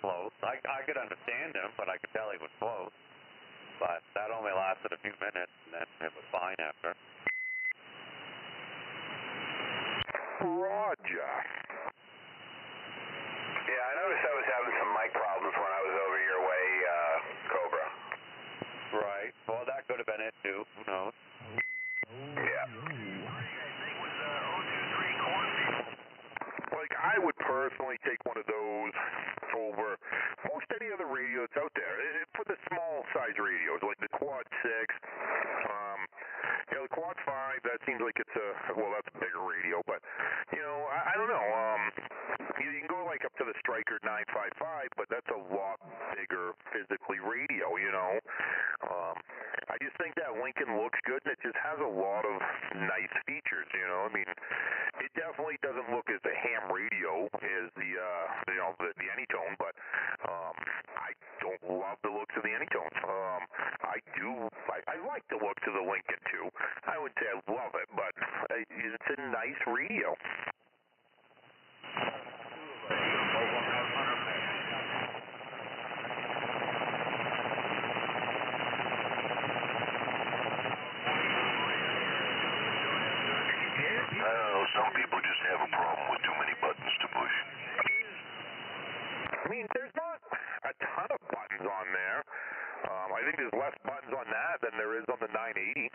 close. I could understand him, but I could tell he was close. But that only lasted a few minutes, and then it was fine after. Roger. Yeah, I noticed I was having some mic problems when I was over your way, Cobra. Right. Well, that could have been it, too. Who knows? Yeah. Like, I would personally take one of those over most any other radio that's out there. For the small size radios, like the Quad 6, the Quad 5, that seems like it's that's a bigger radio, but, I don't know. You can go, like, up to the Stryker 955, but that's a lot bigger physically radio, I just think that Lincoln looks good, and it just has a lot of nice features, I mean, it definitely doesn't look as a ham radio as the Anytone, but I don't love the looks of the Anytones. I like the looks of the Lincoln, too. I wouldn't say I love it, but it's a nice radio. Some people just have a problem with too many buttons to push. I mean, there's not a ton of buttons on there. I think there's less buttons on that than there is on the 980.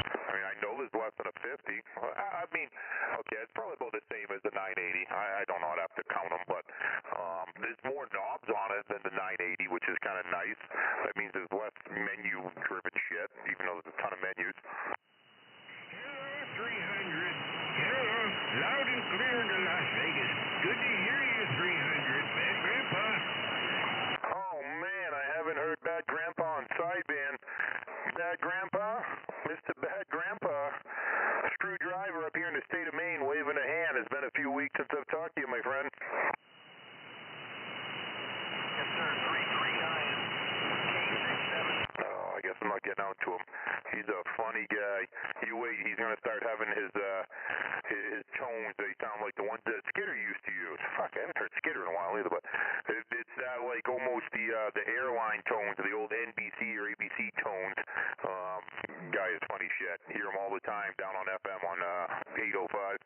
I mean, I know there's less than a 50. I mean, okay, it's probably about the same as the 980. I don't know. I'd have to count them, but there's more knobs on it than the 980, which is kind of nice. That means there's less menu-driven shit, even though there's a ton of menus. Hello, 300. Hello, loud and clear to Las Vegas. Good to hear you, 300. Bad Grandpa. Oh, man, I haven't heard Bad Grandpa on sideband. Bad Grandpa? Mr. Bad Grandpa? Screwdriver up here in the state of Maine waving a hand. It's been a few weeks since I've talked to you, my friend. Yes, sir, 339. Oh, I guess I'm not getting out to him. He's a funny guy. You wait, he's going to start having his tones. They sound like the ones that Skitter used to use. Fuck, I haven't heard Skitter in a while either, but it's like almost the airline tones, the old NBC or ABC tones. Guy is funny shit. Hear him all the time down on FM on 805.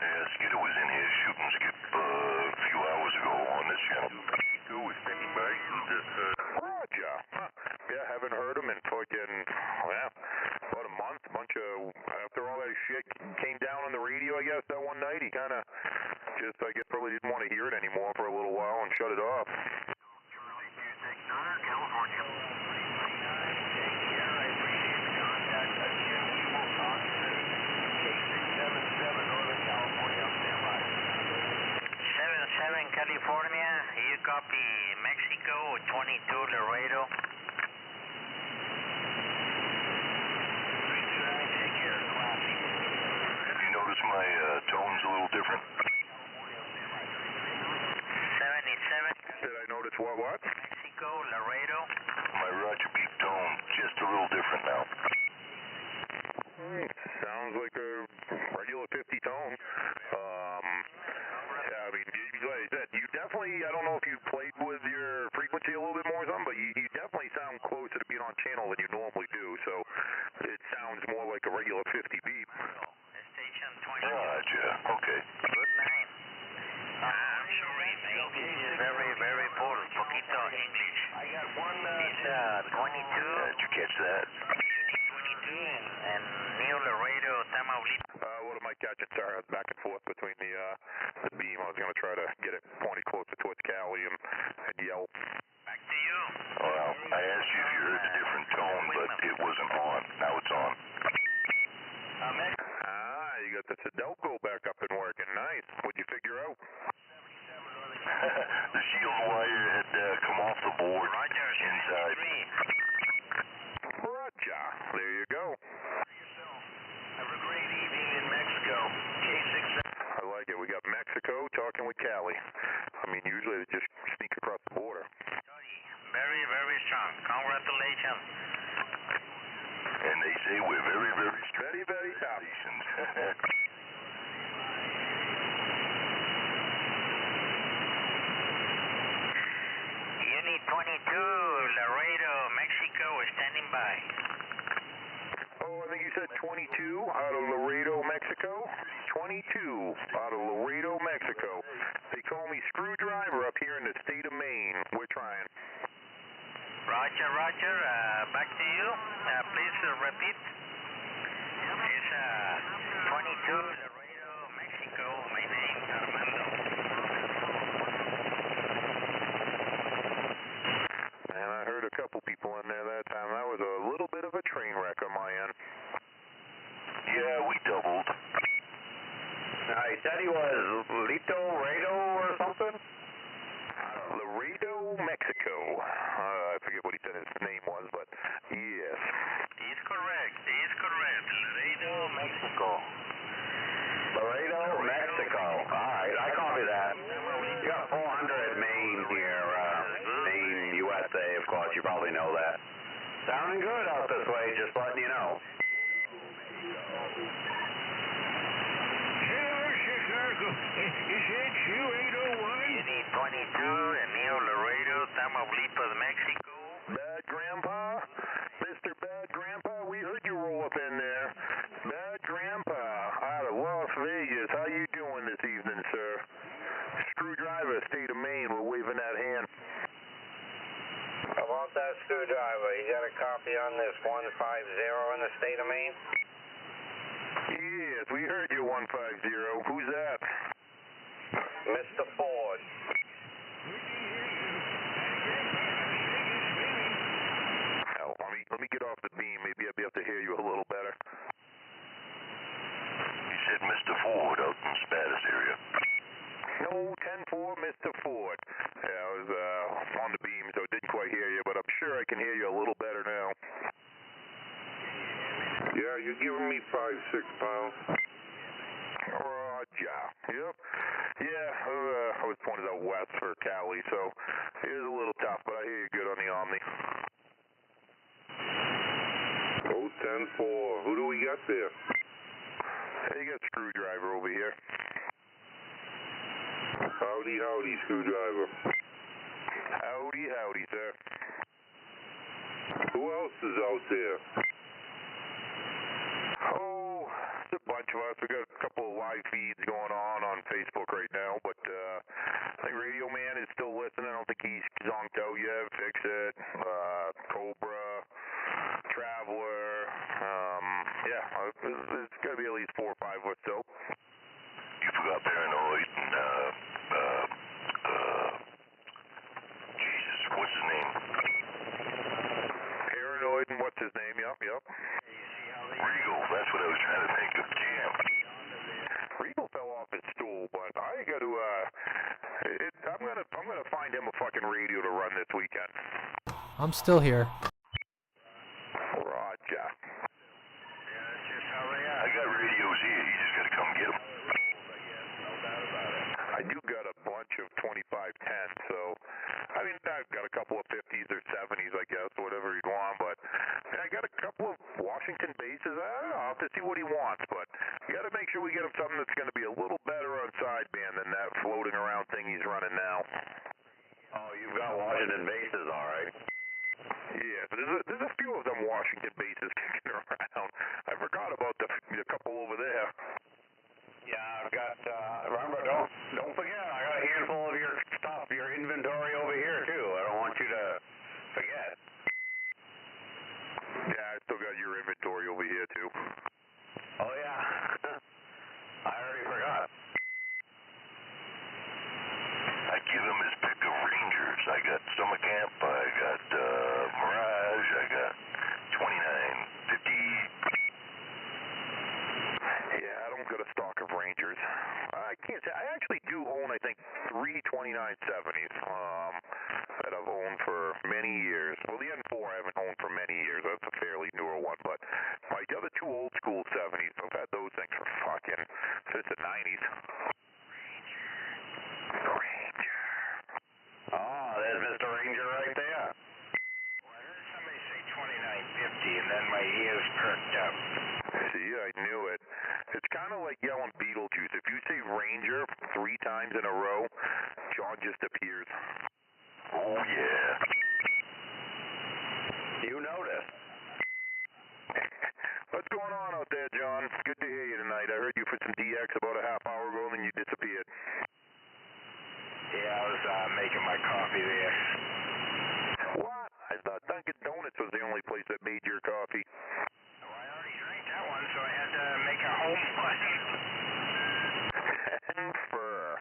Yeah, Skitter was in here shooting Skip a few hours ago on this channel. Who was standing by? Roger. Huh. Yeah, haven't heard him in fucking, about a month. After all that shit came down on the radio, I guess, that one night, he kind of just, I guess, probably didn't want to hear it anymore for a little while and shut it off. Charlie 269, California. 339, take care. I appreciate the contact. Jim, you will talk to K677, Northern California. I'm standby. 77 California, you copy Mexico, 22 Laredo. 329, take care. Classy. Have you noticed my tones a little different? 77 Did I notice what? Mexico, Laredo. My Roger Beep tone just a little different now. Sounds like a regular 50 tone. Yeah, I mean, like I said, you definitely, I don't know if you played with your frequency a little bit more or something, but you definitely sound closer to being on channel than you normally do, so it sounds more like a regular 50 beep. Station 22. Roger, okay. Good night. I'm sorry, mate. This is very, very poor. Poquito English. I got one, This 22. Did you catch that? 22 and New Laredo, Tamaulipas. What am I catching? Sorry, I was back and forth between the beam. I was going to try to get it pointed closer towards Cali and yell. Back to you. Well, I asked you if you heard the different tone, but it wasn't on. Now it's on. You you got the Sudoku back up and working. Nice. What'd you figure out? The shield wire had come off the board. Roger, inside. 3. Roger. There you go. Have a great evening in Mexico. K6. I like it. We got Mexico talking with Cali. I mean, usually they just sneak across the border. Very, very strong. Congratulations. And they say we're very, very strong. Very, very top. Unit 22, Laredo, Mexico, standing by. Oh, I think you said 22 out of Laredo, Mexico. 22 out of Laredo, Mexico. They call me Screwdriver up here in the state of Maine. We're trying. Roger, Roger. Back to you. Please repeat. It's 22, Laredo, Mexico. My name, Armando. And I heard a couple people in there that time. That was a little bit of a train wreck on my end. Yeah, we doubled. He said he was Laredo or something? Laredo, Mexico. I forget what he said his name was, but yes. He's correct. He's correct. Laredo, Mexico. Laredo, Mexico. All right, I copy that. You got 400 Maine here, Maine, USA, of course. You probably know that. Sounding good out this way, just letting you know. Chicago, is it Q801? Unit 22, Neo Laredo, Tamaulipas, Mexico. Bad Grandpa? Mr. Bad Grandpa, we heard you roll up in there. Bad Grandpa out of Las Vegas. How you doing this evening, sir? Screwdriver, state of Maine. We're waving that hand. About that Screwdriver, you got a copy on this 150 in the state of Maine? Yes, we heard you 150. Who's that? Mr. Ford. Oh, let me get off the beam. Maybe I'll be able to hear you a little better. He said Mr. Ford out in Spanish area. No, 10-4, Mr. Ford. Yeah, I was on the beam, so I didn't quite hear you, but I'm sure I can hear you a little better now. Yeah, you're giving me 5-6 pounds. Roger. Yep. Yeah, I was pointed out west for Cali, so it is a little tough, but I hear you good on the Omni. Oh, 10-4. Who do we got there? Hey, you got Screwdriver over here. Howdy, howdy, Screwdriver. Howdy, howdy, sir. Who else is out there? Oh, it's a bunch of us. We got a couple of live feeds going on Facebook right now, but I think Radio Man is still listening. I don't think he's zonked out yet. Fix It, Cobra, Traveler. Yeah, it's got to be at least 4 or 5 or so. You forgot Paranoid and, Jesus, what's his name? Paranoid and what's his name? Yep. Regal, that's what I was trying to think of. Damn. Regal fell off his stool, but I got to, I'm gonna find him a fucking radio to run this weekend. I'm still here. Roger. I got radios here, you just gotta come get them. I do got a bunch of 2510s, so I mean I've got a couple of 50s or 70s, I guess, whatever you want. But I got a couple of Washington bases. I'll have to see what he wants, but we got to make sure we get him something that's going to be a little better on sideband than that floating around thing he's running now. Oh, you've got Washington bases, all right. Yeah, there's a few of them Washington bases kicking around. I forgot about the couple over there. Yeah, I've got, remember, don't forget, I got a handful of your stuff, your inventory over here, too. I don't want you to forget. Yeah, I still got your inventory over here, too. Oh, yeah. I already forgot. I give him his pick of Rangers. I got Summer Camp, I got Mirage, I got 2950. Yeah, I don't got a Rangers. I can't say. I actually do own, I think, 3 2970s that I've owned for many years. Well, the N4 I haven't owned for many years. That's a fairly newer one. But my other 2 old school 70s, I've had those things for fucking since the 90s. Ranger. Oh, there's Mr. Ranger right there. Well, I heard somebody say 2950, and then my ears perked up. See, I knew it. It's kind of like yelling Beetlejuice. If you say Ranger 3 times in a row, John just appears. Oh, yeah. You noticed. What's going on out there, John? Good to hear you tonight. I heard you for some DX about a half hour ago, and then you disappeared. Yeah, I was making my coffee there. What? I thought Dunkin' Donuts was the only place that made your coffee. Well, I already drank that one, so I had to make a home one. Fur.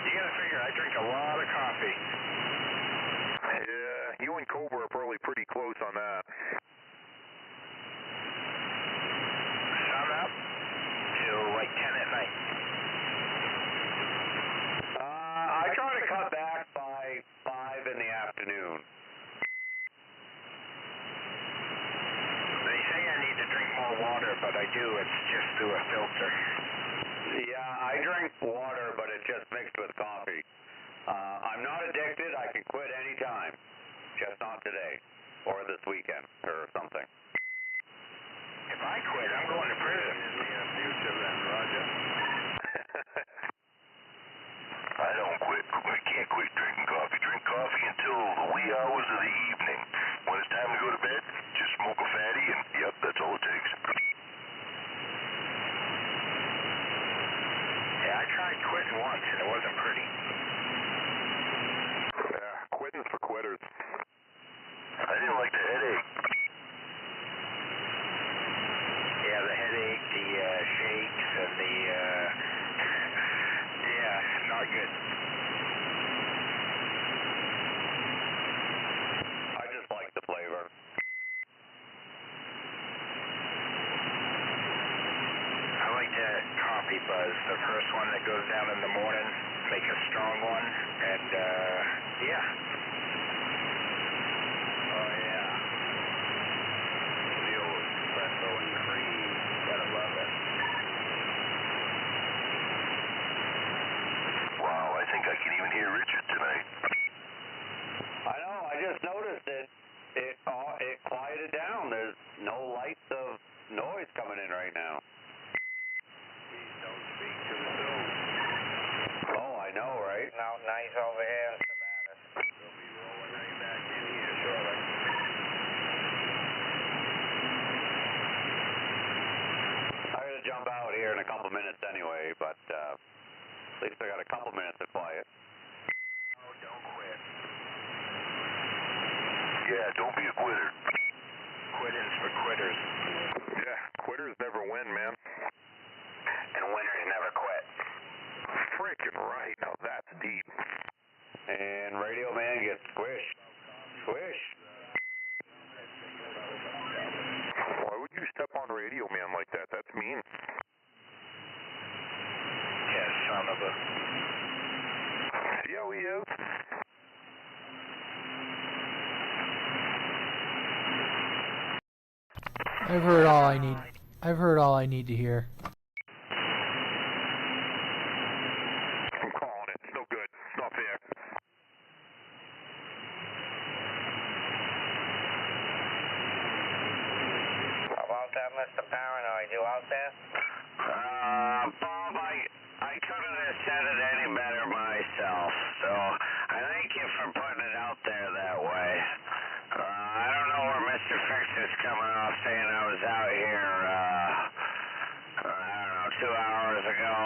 You gotta figure, I drink a lot of coffee. Yeah, you and Cobra are probably pretty close on that. Sun up till like 10 at night. I try to cut back by 5 in the afternoon. They say I need to drink more water, but I do. It's just through a filter. Yeah, I drink water, but it's just mixed with coffee. I'm not addicted. I can quit anytime. Just not today. Or this weekend, or something. If I quit, I'm going to prison. Future then, Roger. I don't quit. I can't quit drinking coffee. Drink coffee until the wee hours of the evening. When it's time to go to bed, just smoke a fatty, and yep, that's all it takes. Yeah, I tried quitting once, and it wasn't pretty. Yeah, quitting's for quitters. I didn't like the headache. Yeah, the headache, the shakes, and the, yeah, not good. I just like the flavor. I like that coffee buzz, the first one that goes down in the morning, make a strong one, and, yeah. Oh, yeah. The old espresso and cream. Gotta love it. Wow, I think I can even hear Richard tonight. I know. I just noticed it. It quieted down. There's no lights of noise coming in right now. Don't speak too soon. Oh, I know, right? No, nice over here in Savannah. We'll be rolling right back in here shortly. I gotta jump out here in a couple minutes anyway, but at least I got a couple minutes of quiet. Oh, don't quit. Yeah, don't be a quitter. Quitting's for quitters. Yeah, quitters never win, man. And winners never quit. Freaking right. Now that's deep. And Radio Man gets squished. Squish. Why would you step on Radio Man like that? That's mean. Yeah, son of a... See how he is? I've heard all I need. I've heard all I need to hear. I'm calling it. It's no good. It's not fair. How about that, Mr. Paranoid? You out there? Bob, I couldn't have said it any better myself, so I thank you for putting it out there that way. I don't know where Mr. Fix is coming off saying I was out here, I don't know, 2 hours ago.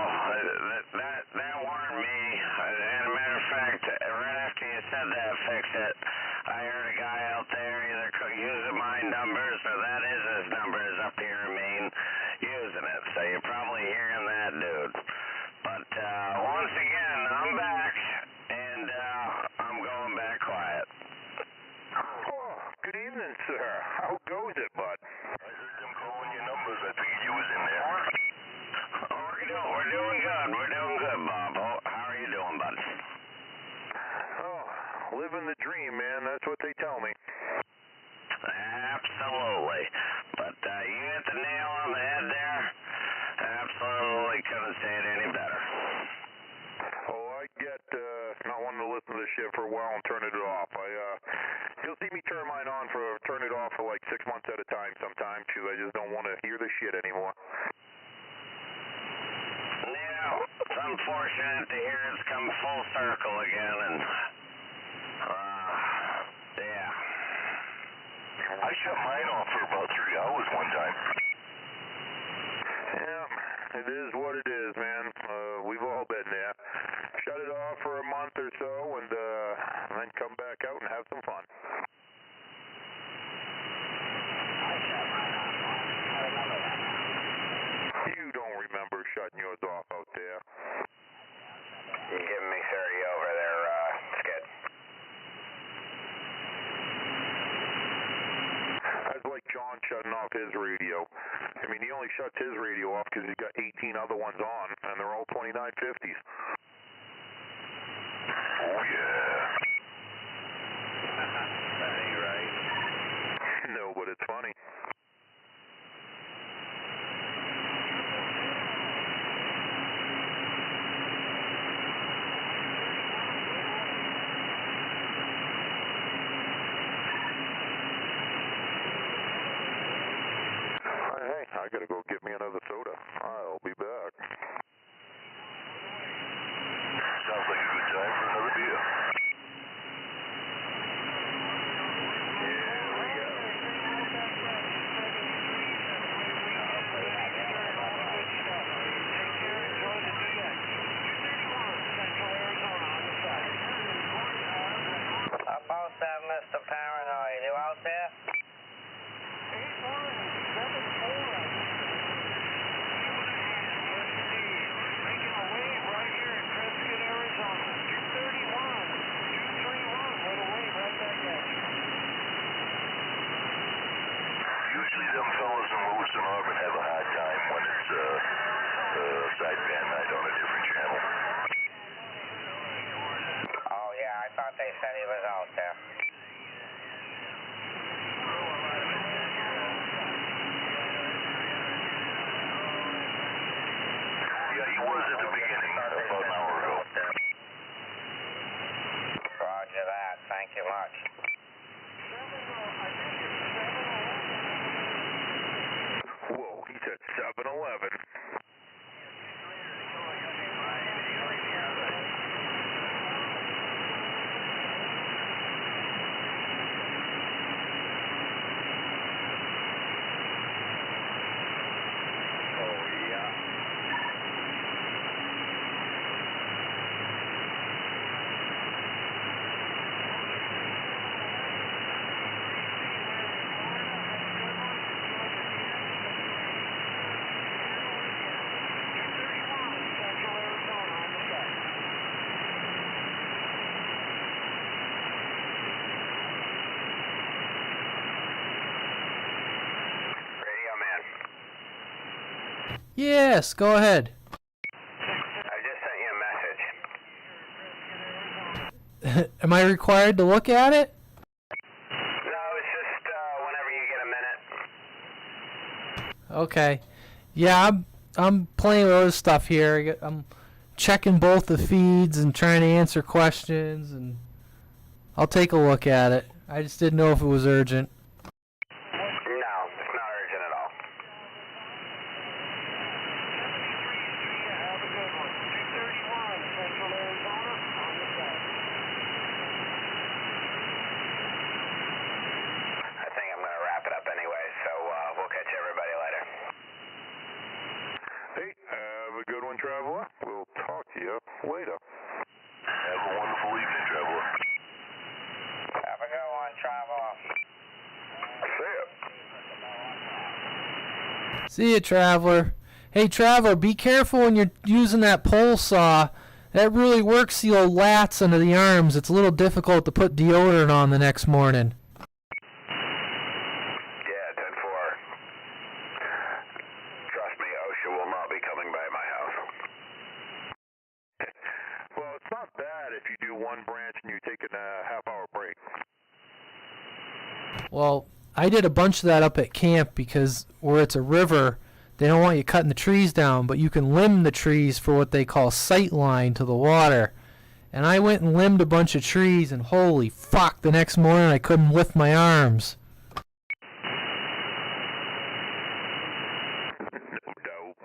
That weren't me. As a matter of fact, right after you said that, Fix It, I heard a guy out there either using my numbers or that is his numbers up here in Maine using it. So you're probably hearing that, dude. But once again, I'm back, and I'm going back quiet. Oh, good evening, sir. How goes it, bud? I heard them calling your numbers. I figured you was in there. unfortunate to hear it's come full circle again, and, yeah. I shut mine off for about 3 hours one time. Yeah, it is what it is, man. We've all been there. Shut it off for a month or so, and then come back out and have some fun. You don't remember shutting yours off out there. You're giving me 30 over there, Skid. That's like John shutting off his radio. I mean, he only shuts his radio off because he's got 18 other ones on, and they're all 2950s. Oh, yeah. That ain't right. No, but it's funny. Hey, I gotta go get me another soda. I'll be back. Sounds like a good time for another beer. About that, Mr. Paranoid, you out there? Usually them fellas in Lewis and Auburn have a hard time when it's sideband night on a different channel. Oh, yeah, I thought they said he was out there. Yeah, he was at the beginning, about an hour ago. Roger that, thank you much. Whoa, he said 7-Eleven. Yes, go ahead. I just sent you a message. Am I required to look at it? No, it's just whenever you get a minute. Okay. Yeah, I'm playing with other stuff here. I'm checking both the feeds and trying to answer questions, and I'll take a look at it. I just didn't know if it was urgent. No, it's not urgent at all. I think I'm going to wrap it up anyway, so we'll catch everybody later. Hey, have a good one, traveler. We'll talk to you later. Have a wonderful evening, traveler. Have a good one, traveler. See ya. See ya, Traveler. Hey, Traveler, be careful when you're using that pole saw. That really works the old lats under the arms. It's a little difficult to put deodorant on the next morning. Yeah, 10-4. Trust me, OSHA will not be coming by my house. Well, it's not bad if you do one branch and you're taking a half-hour break. Well, I did a bunch of that up at camp because where it's a river, they don't want you cutting the trees down, but you can limb the trees for what they call sight line to the water. And I went and limbed a bunch of trees, and holy fuck, the next morning I couldn't lift my arms. No doubt.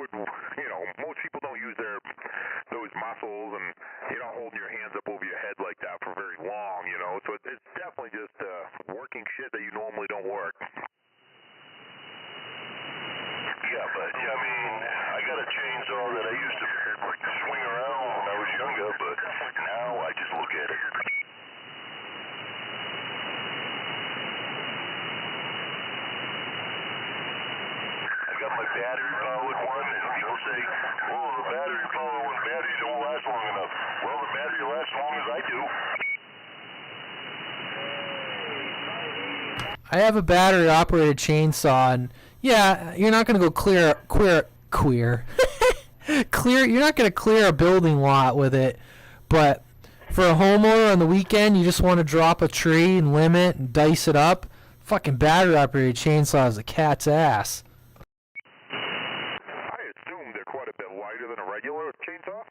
would, most people don't use those muscles, and you're not holding your hands up over your head like that for very long, so it's definitely just working shit that you normally don't work. Yeah, but, I mean, I got a chainsaw that I used to swing around when I was younger, but now I just look at it. I got my battery-powered one, and people say, oh, the battery-powered one, batteries don't last long enough. Well, the battery lasts as long as I do. I have a battery-operated chainsaw, and yeah, you're not going to go clear. You're not going to clear a building lot with it, but for a homeowner on the weekend, you just want to drop a tree and limb it and dice it up. Fucking battery-operated chainsaw is a cat's ass. I assume they're quite a bit lighter than a regular chainsaw.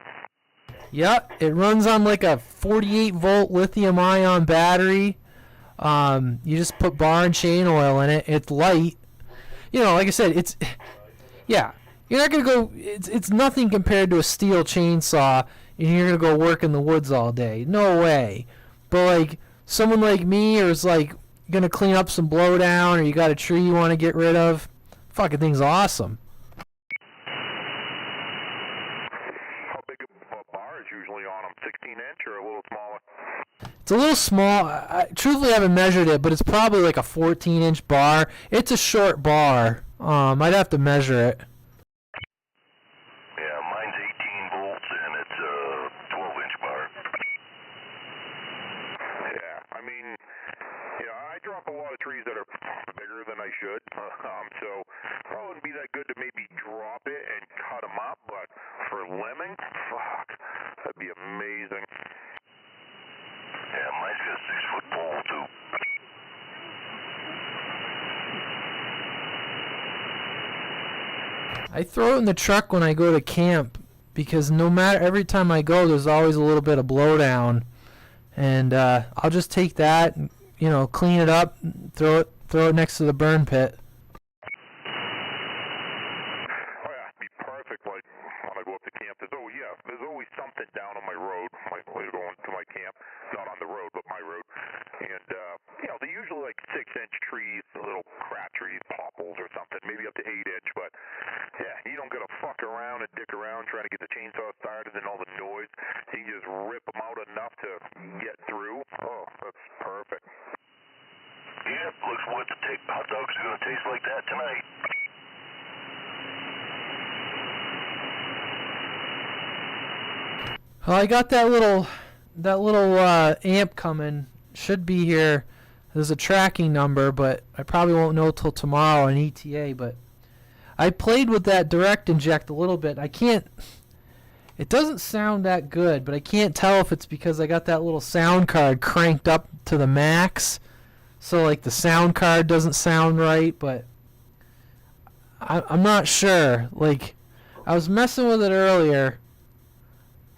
Yep, it runs on like a 48-volt lithium-ion battery. You just put bar and chain oil in it. It's light. Like I said, yeah. You're not gonna go. It's nothing compared to a steel chainsaw, and you're gonna go work in the woods all day. No way. But like someone like me, or is like gonna clean up some blowdown, or you got a tree you want to get rid of, fucking thing's awesome. How big a bar is usually on them? 16-inch or a little smaller? It's a little small. Truthfully, I haven't measured it, but it's probably like a 14-inch bar. It's a short bar. I'd have to measure it. Yeah, mine's 18 volts, and it's a 12-inch bar. Yeah, I mean, I drop a lot of trees that are bigger than I should, so probably wouldn't be that good to maybe drop it and cut them up, but for limbing, fuck, that'd be amazing. Yeah, mine's got a 6-foot pole, too. I throw it in the truck when I go to camp because every time I go, there's always a little bit of blowdown, and I'll just take that, and, clean it up, throw it next to the burn pit. Oh yeah, it'd be perfect. Like when I go up to camp, there's always something down on my road, going to my camp, not on the road, but my road, and they're usually like 6-inch trees, little crap trees, popples or something, maybe up to 8-inch, but yeah, you don't gotta fuck around and dick around trying to get the chainsaw started and all the noise. You just rip them out enough to get through. Oh, that's perfect. Yeah, looks what the hot dogs are gonna taste like that tonight. Well, I got that little amp coming. Should be here. There's a tracking number, but I probably won't know till tomorrow on ETA. But I played with that direct inject a little bit. It doesn't sound that good, but I can't tell if it's because I got that little sound card cranked up to the max. So like the sound card doesn't sound right, but I'm not sure. Like I was messing with it earlier.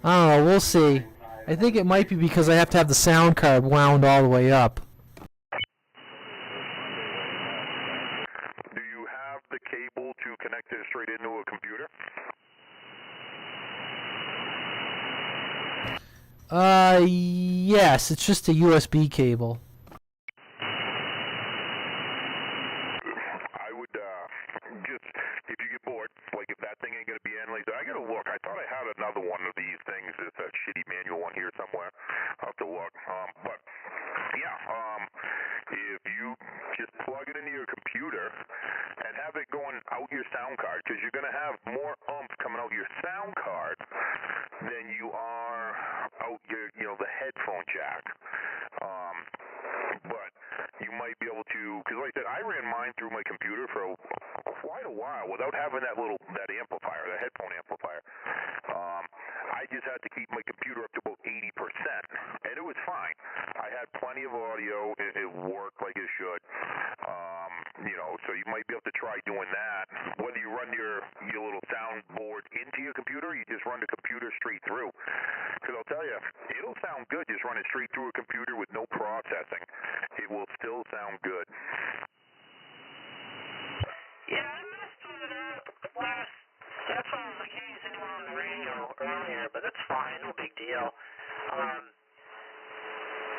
I don't know, we'll see. I think it might be because I have to have the sound card wound all the way up. Do you have the cable to connect it straight into a computer? Yes, it's just a USB cable. I would just, if you get bored, like if that thing ain't gonna be in, like I gotta look. I thought I had another one of these things. It's a shitty manual one here somewhere. I'll have to look. But yeah, if you just plug it into your computer and have it going out your sound card, because you're gonna have more coming out your sound card than you are out your, the headphone jack. But you might be able to, because like I said, I ran mine through my computer for quite a while without having that amplifier, that headphone amplifier. I just had to keep my computer up to about 80%, and it was fine. I had plenty of audio. It worked like it should. So you might be able to try doing that. Whether you run your little soundboard into your computer, or you just run the computer straight through. Because I'll tell you, it'll sound good just running straight through a computer with no processing. It will still sound good. Yeah, I messed with it last. That's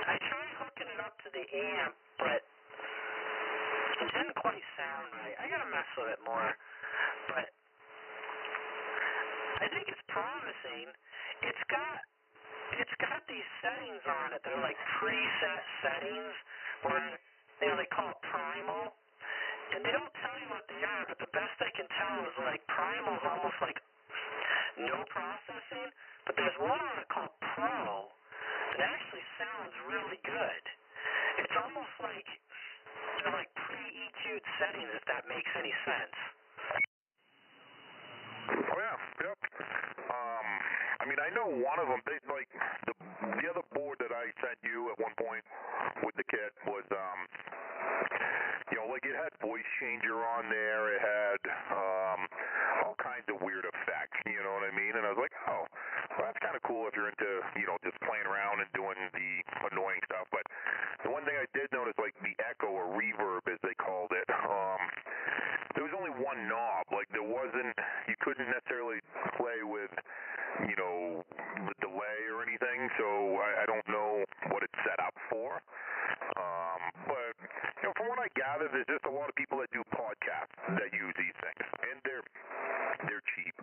I tried hooking it up to the amp, but it didn't quite sound right. I gotta mess with it more, but I think it's promising. It's got these settings on it. They're like preset settings where they call it primal, and they don't tell you what they are. But the best I can tell is like primal's almost like no processing, but there's one on it called Pro that actually sounds really good. It's almost like they're like pre-EQ'd settings, if that makes any sense. Oh, yeah, yep. I mean, I know one of them, they, like, the other board that I sent you at one point with the kit was, you know, like it had voice changer on there, it had all kinds of weird effects, you know what I mean? And I was like, oh, well, that's kind of cool if you're into, you know, just playing around and doing the annoying stuff. But the one thing I did notice, like the echo or reverb, as they called it, there was only one knob. Like there wasn't, you couldn't necessarily play with, you know, the delay or anything. So I don't know what it's set up for. But you know, from what I gather, there's just a lot of people that do podcasts that use these things, and they're cheap.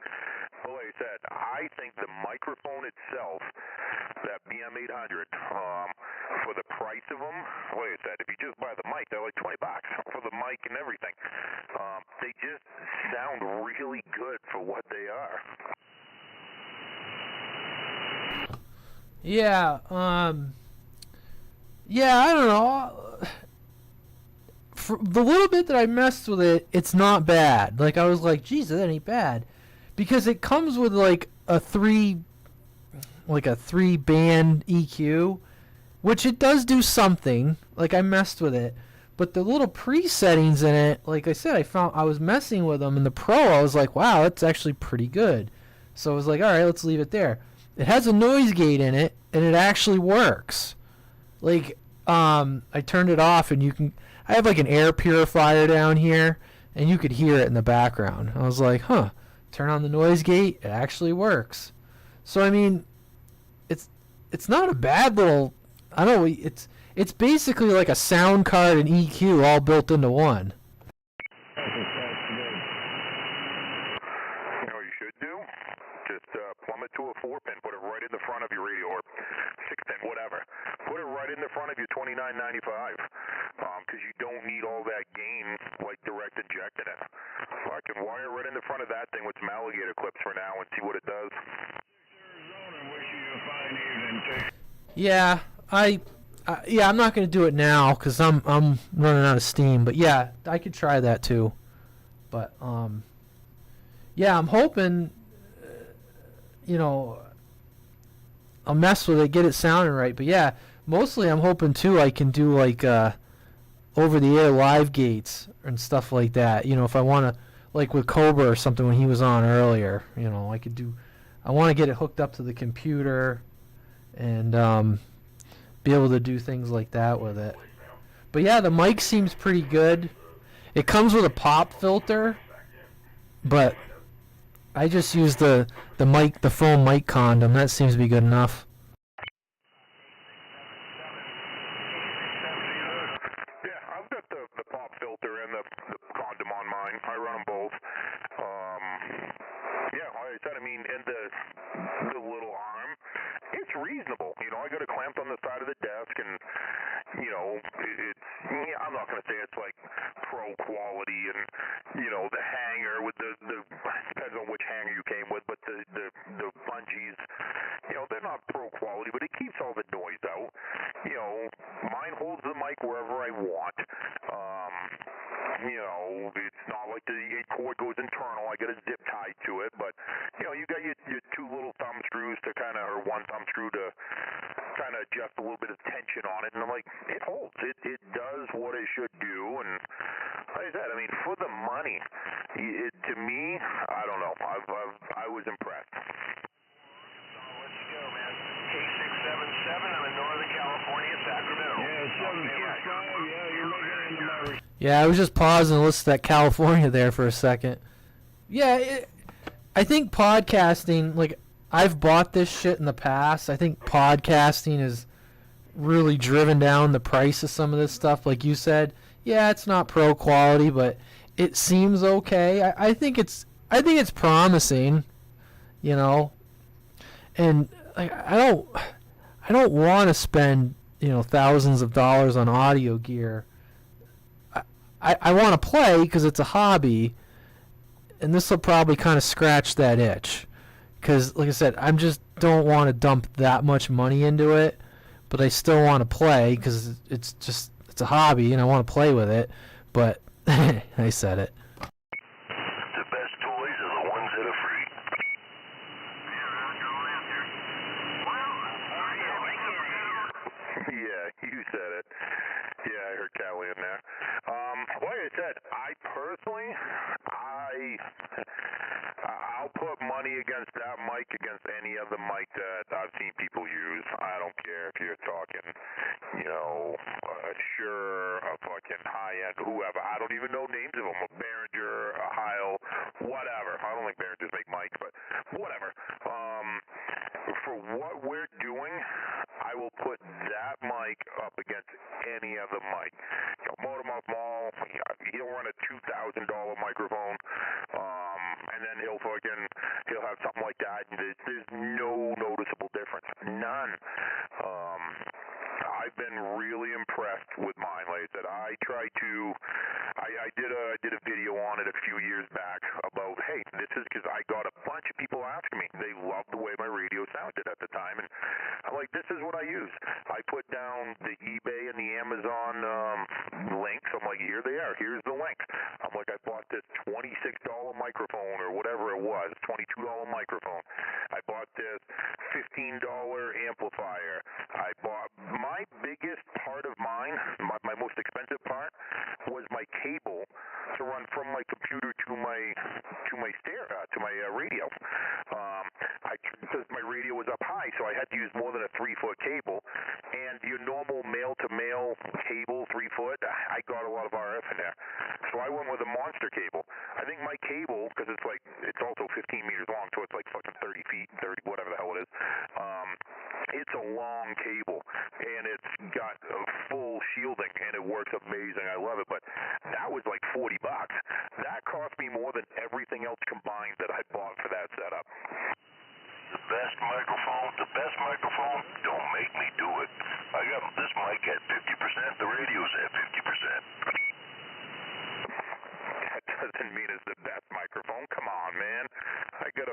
But like I said, I think the microphone itself, that BM800, for the price of them, like I said, if you just buy the mic, they're like $20 for the mic and everything. They just sound really good for what they are. Yeah, yeah, I don't know. For the little bit that I messed with it, it's not bad. Like, I was like, geez, that ain't bad. Because it comes with, like, a three band EQ, which it does do something. Like, I messed with it. But the little pre-settings in it, like I said, I was messing with them. In the Pro, I was like, wow, it's actually pretty good. So I was like, all right, let's leave it there. It has a noise gate in it, and it actually works. Like, I turned it off, and I have like an air purifier down here, and you could hear it in the background. I was like, huh, turn on the noise gate, it actually works. So I mean, it's not a bad little, I don't know, it's basically like a sound card and EQ all built into one. You know what you should do? Just plumb it to a 4-pin, put it right in the front of your radio, or 6-pin, whatever. Put it right in the front of your 2995, because you don't need all that gain like direct injected in. I can wire right in the front of that thing with some alligator clips for now and see what it does. Yeah, I'm not gonna do it now because I'm running out of steam. But yeah, I could try that too. But yeah, I'm hoping, you know, I'll mess with it, get it sounding right. But yeah, mostly I'm hoping too I can do like over-the-air live gates and stuff like that. You know, if I want to, like with Cobra or something when he was on earlier, you know, I want to get it hooked up to the computer and be able to do things like that with it. But yeah, the mic seems pretty good. It comes with a pop filter, but I just use the foam mic condom. That seems to be good enough. Yeah, I've got the pop filter and the condom on mine. I run them both. Yeah, like I said, I mean, and the little arm, it's reasonable. You know, I got it clamped on the side of the desk, and you know, I'm not going to say it's like pro quality, and you know, the hanger with the depends on which hanger you came with, but the bungees, you know, they're not pro quality, but it keeps all the noise out. You know, mine holds the mic wherever I want. You know, it's not like the cord goes internal. I got a zip tie to it, but you know, you got your two little thumb screws to kind of, or one thumb screw to kind of adjust a little bit of tension on it, and I'm like, it holds. It does what it should do, and like I said, I mean, for the money, to me, I don't know. I was impressed. Let's go, man. K677, I'm in Northern California, Sacramento. Yeah, 765, yeah, you're making it into my... Yeah, I was just pausing to listen to that California there for a second. Yeah, I think podcasting, like, I've bought this shit in the past. I think podcasting has really driven down the price of some of this stuff. Like you said, yeah, it's not pro quality, but it seems okay. I think it's promising, you know. And I don't want to spend, you know, thousands of dollars on audio gear. I want to play because it's a hobby, and this will probably kind of scratch that itch. Because, like I said, I just don't want to dump that much money into it, but I still want to play because it's a hobby and I want to play with it. But I said it. The best toys are the ones that are free. Yeah, you said it. Yeah, I heard Callie in there. Like I said, I personally, I'll put money against that mic against any other mic that I've seen people use. I don't care if you're talking, you know, Shure, a fucking high-end, whoever. I don't even know names of them. A Behringer, a Heil, whatever. I don't think Behringers make mics, but whatever. For what we're doing, I will put that mic up against any other mic. You know, Motormouth Mall, he'll run a $2,000 microphone, and then he'll have something like that, and there's no noticeable difference. None. I've been really impressed with mine. Like I said, I did a video on it a few years back about, hey, this is because I got a bunch of people asking me. They loved the way my radio sounded at the time, and I'm like, this is what I use. I put down the eBay and the Amazon links. I'm like, here they are. Here's the link. I'm like, I bought this $26 microphone or whatever it was, $22 microphone. I bought this $15 amplifier. I bought my biggest part of mine, my most expensive part, was my cable to run from my computer to my radio. Because my radio was up high, so I had to use more than a 3-foot cable. And your normal male-to-male cable, 3-foot, I got a lot of RF in there. So I went with a monster cable. I think my cable, because it's also 15 meters long, so it's like fucking 30 feet, 30, whatever the hell it is. It's a long cable, and it's got a full shielding, and it works amazing. I love it, but that was like $40. That cost me more than everything else combined that I bought for that setup. The best microphone, don't make me do it. I got this mic at 50%, the radio's at 50%. That doesn't mean it's the best microphone. Come on, man. I got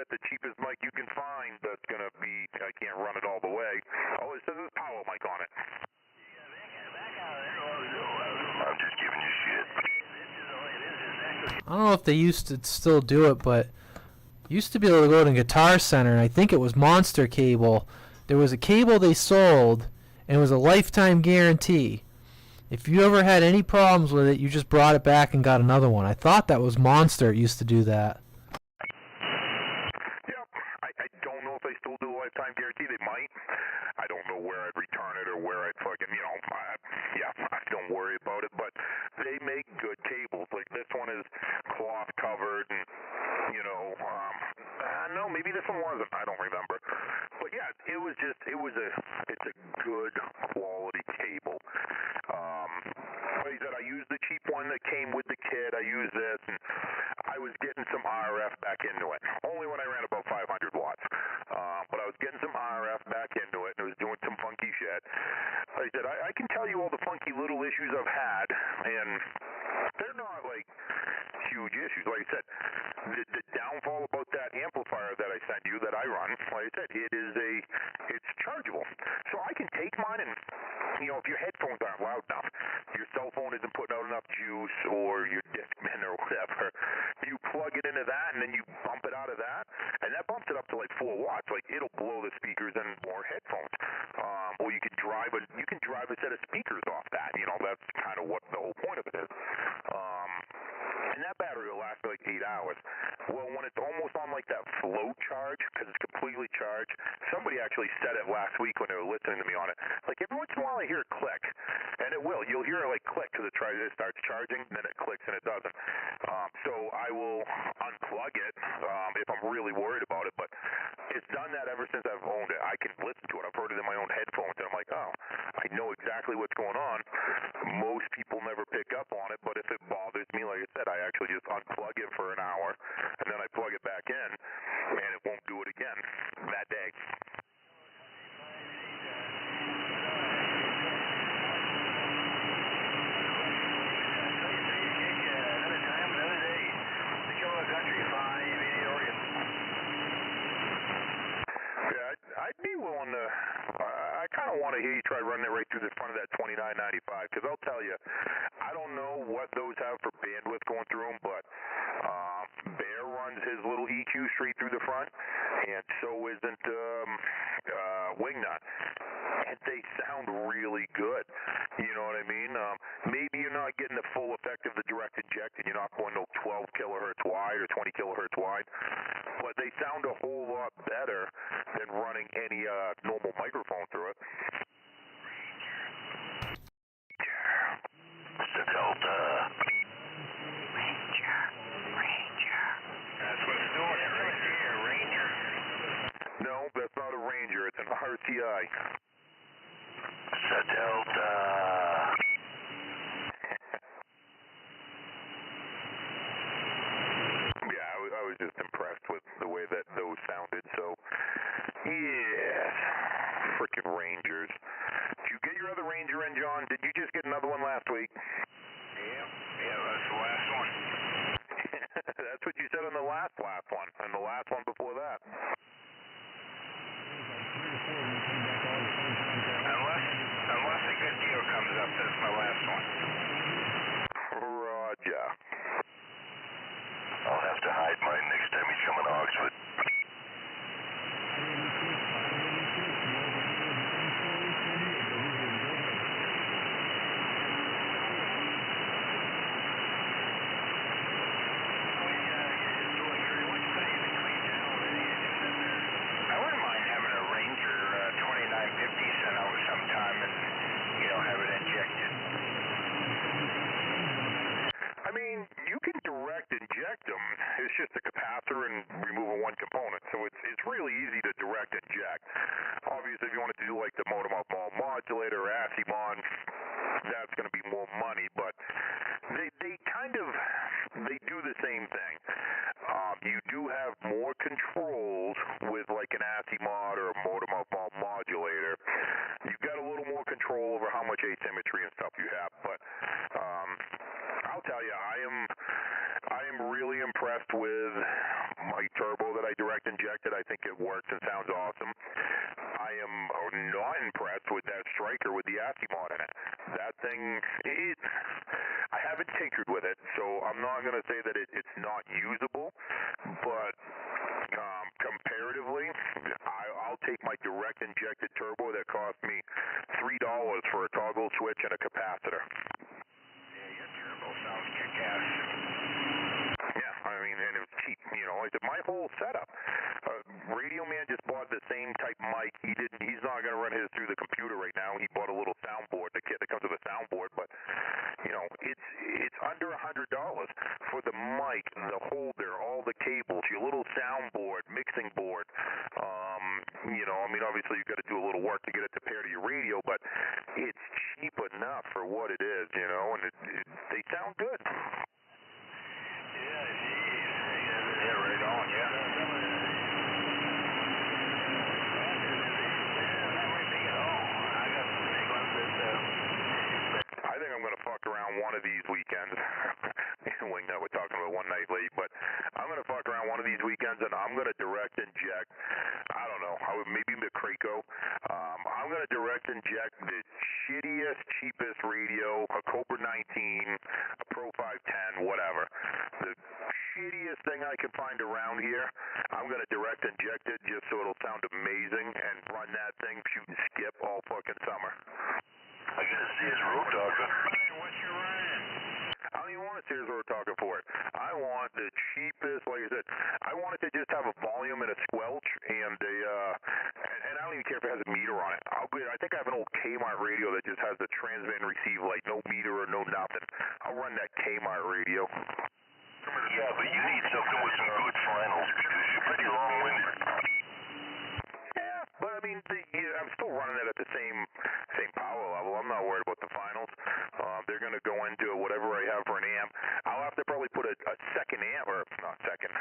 the cheapest mic you can find that's gonna be, I can't run it all the way. Oh, it says there's a power mic on it. I'm just giving you shit. I don't know if they used to still do it, but used to be able to go to Guitar Center, and I think it was Monster Cable. There was a cable they sold, and it was a lifetime guarantee. If you ever had any problems with it, you just brought it back and got another one. I thought that was Monster. It used to do that. Yep. I don't know if they still do a lifetime guarantee. They might. I don't know where I'd return it or where I'd fucking, you know, I don't worry about it, but they make good cables. Like this one is cloth covered and, you know, no, maybe this one wasn't. I don't remember. But yeah, it's a good quality cable. Like I said, I used the cheap one that came with the kit. I used this, and I was getting some RF back into it. Only when I ran about 500 watts. But I was getting some RF back into it, and it was doing some funky shit. Like I said, I can tell you all the funky little issues I've had, and they're not like huge issues. Like I said, the downfall about that amplifier that I sent you that I run, like I said, it's chargeable. So I can take mine and, you know, if your headphones aren't loud enough, your cell phone isn't putting out enough juice, or your Discman or whatever, you plug it into that and then you bump it out of that, and that bumps it up to like 4 watts. Like it'll blow the speakers in more headphones. Or you can drive a set of speakers off that. You know, that's kind of what the whole point of it is. And that battery will last me like 8 hours. Well, when it's almost on like that float charge, because it's completely charged, somebody actually said it last week when they were listening to me on it. Like every once in a while I hear a click. And it will. You'll hear it like click because it starts charging, then it clicks and it doesn't. So I will unplug it if I'm really worried about it. But it's done that ever since I've owned it. I can listen to it. I've heard it in my own headphones, and I'm like, oh, I know exactly what's going on. Most people never pick up on it, but if it bothers me, like I said, I actually just unplug it for an hour, and then I plug it back in, and it won't do it again that day. I'd be willing to. I kind of want to hear you try running it right through the front of that 2995, because I'll tell you, I don't know what those have for bandwidth going through them, but Bear runs his little EQ straight through the front, and so isn't Wingnut. And they sound really good. You know what I mean? Maybe you're not getting the full effect of the direct inject, and you're not going no 12 kilohertz wide or 20 kilohertz wide, but they sound a whole lot better than running any normal microphone through it. Mr. Delta. Ranger. That's what's doing it right there, Ranger. No, that's not a Ranger. It's an RTI. Mr. Delta. Yeah, I was just impressed with the way that those sounded, so yeah, freaking Rangers. Did you get your other Ranger in, John? Did you just get another one last week? Yeah, that's the last one. That's what you said on the last one, and the last one before that. Unless a good deal comes up, that's my last one. Roger. I'll have to hide mine next time he's coming to Oxford. I wouldn't mind having a Ranger 2950 sent out sometime and, have it injected. I mean, you can direct inject them. It's just a capacitor and removing one component, so it's really easy to direct inject. Obviously, if you wanted to do like the modem up ball modulator or Asimon, that's going to be more money, but they do the same thing. You do have more controls with like an Asimon or a modem up ball modulator. You've got a little more control over how much asymmetry and stuff you have, but I'll tell you, I am really impressed with my turbo that I direct injected. I think it works and sounds awesome. I am not impressed with that striker with the Asimon in it. That thing, I haven't tinkered with it, so I'm not going to say that it's not usable, but comparatively, I'll take my direct injected turbo that cost me $3 for a toggle switch and a capacitor. Yeah, your turbo sounds kick-ass. Yeah, I mean, and it was cheap, like my whole setup. Radio Man just bought the same type mic. He's not going to run his through the computer right now. He bought a little soundboard, the kit that comes with a soundboard, but, it's under $100 for the mic, the holder, all the cables, your little soundboard, mixing board. Obviously you've got to do a little work to get it to pair to your radio, but it's cheap enough for what it is, and they sound good. Yeah, geez. Yeah, right on, yeah. I think I'm going to fuck around one of these weekends. Wingnut, we're talking about one night late, but I'm going to fuck around one of these weekends and I'm going to direct inject, I don't know, maybe Macraco. I'm going to direct inject the shittiest, cheapest radio, a Cobra 19, a Pro 510, whatever. The shittiest thing I can find around here, I'm going to direct inject it just so it'll sound amazing and run that thing, shoot and skip all fucking summer. I gotta see his road talker. What you running? I don't even want a Sears Road Talker for it. I want the cheapest, like I said, I wanted to just have a volume and a squelch, and I don't even care if it has a meter on it. I think I have an old Kmart radio that just has the transmit and receive, like no meter or no nothing. I'll run that Kmart radio. Yeah, but you need something with some good finals because you're pretty long-winded. Yeah, but I mean, I'm still running it at the same power level. I'm not worried about the finals. They're going to go into whatever I have for an amp. I'll have to probably put a second amp, or not second,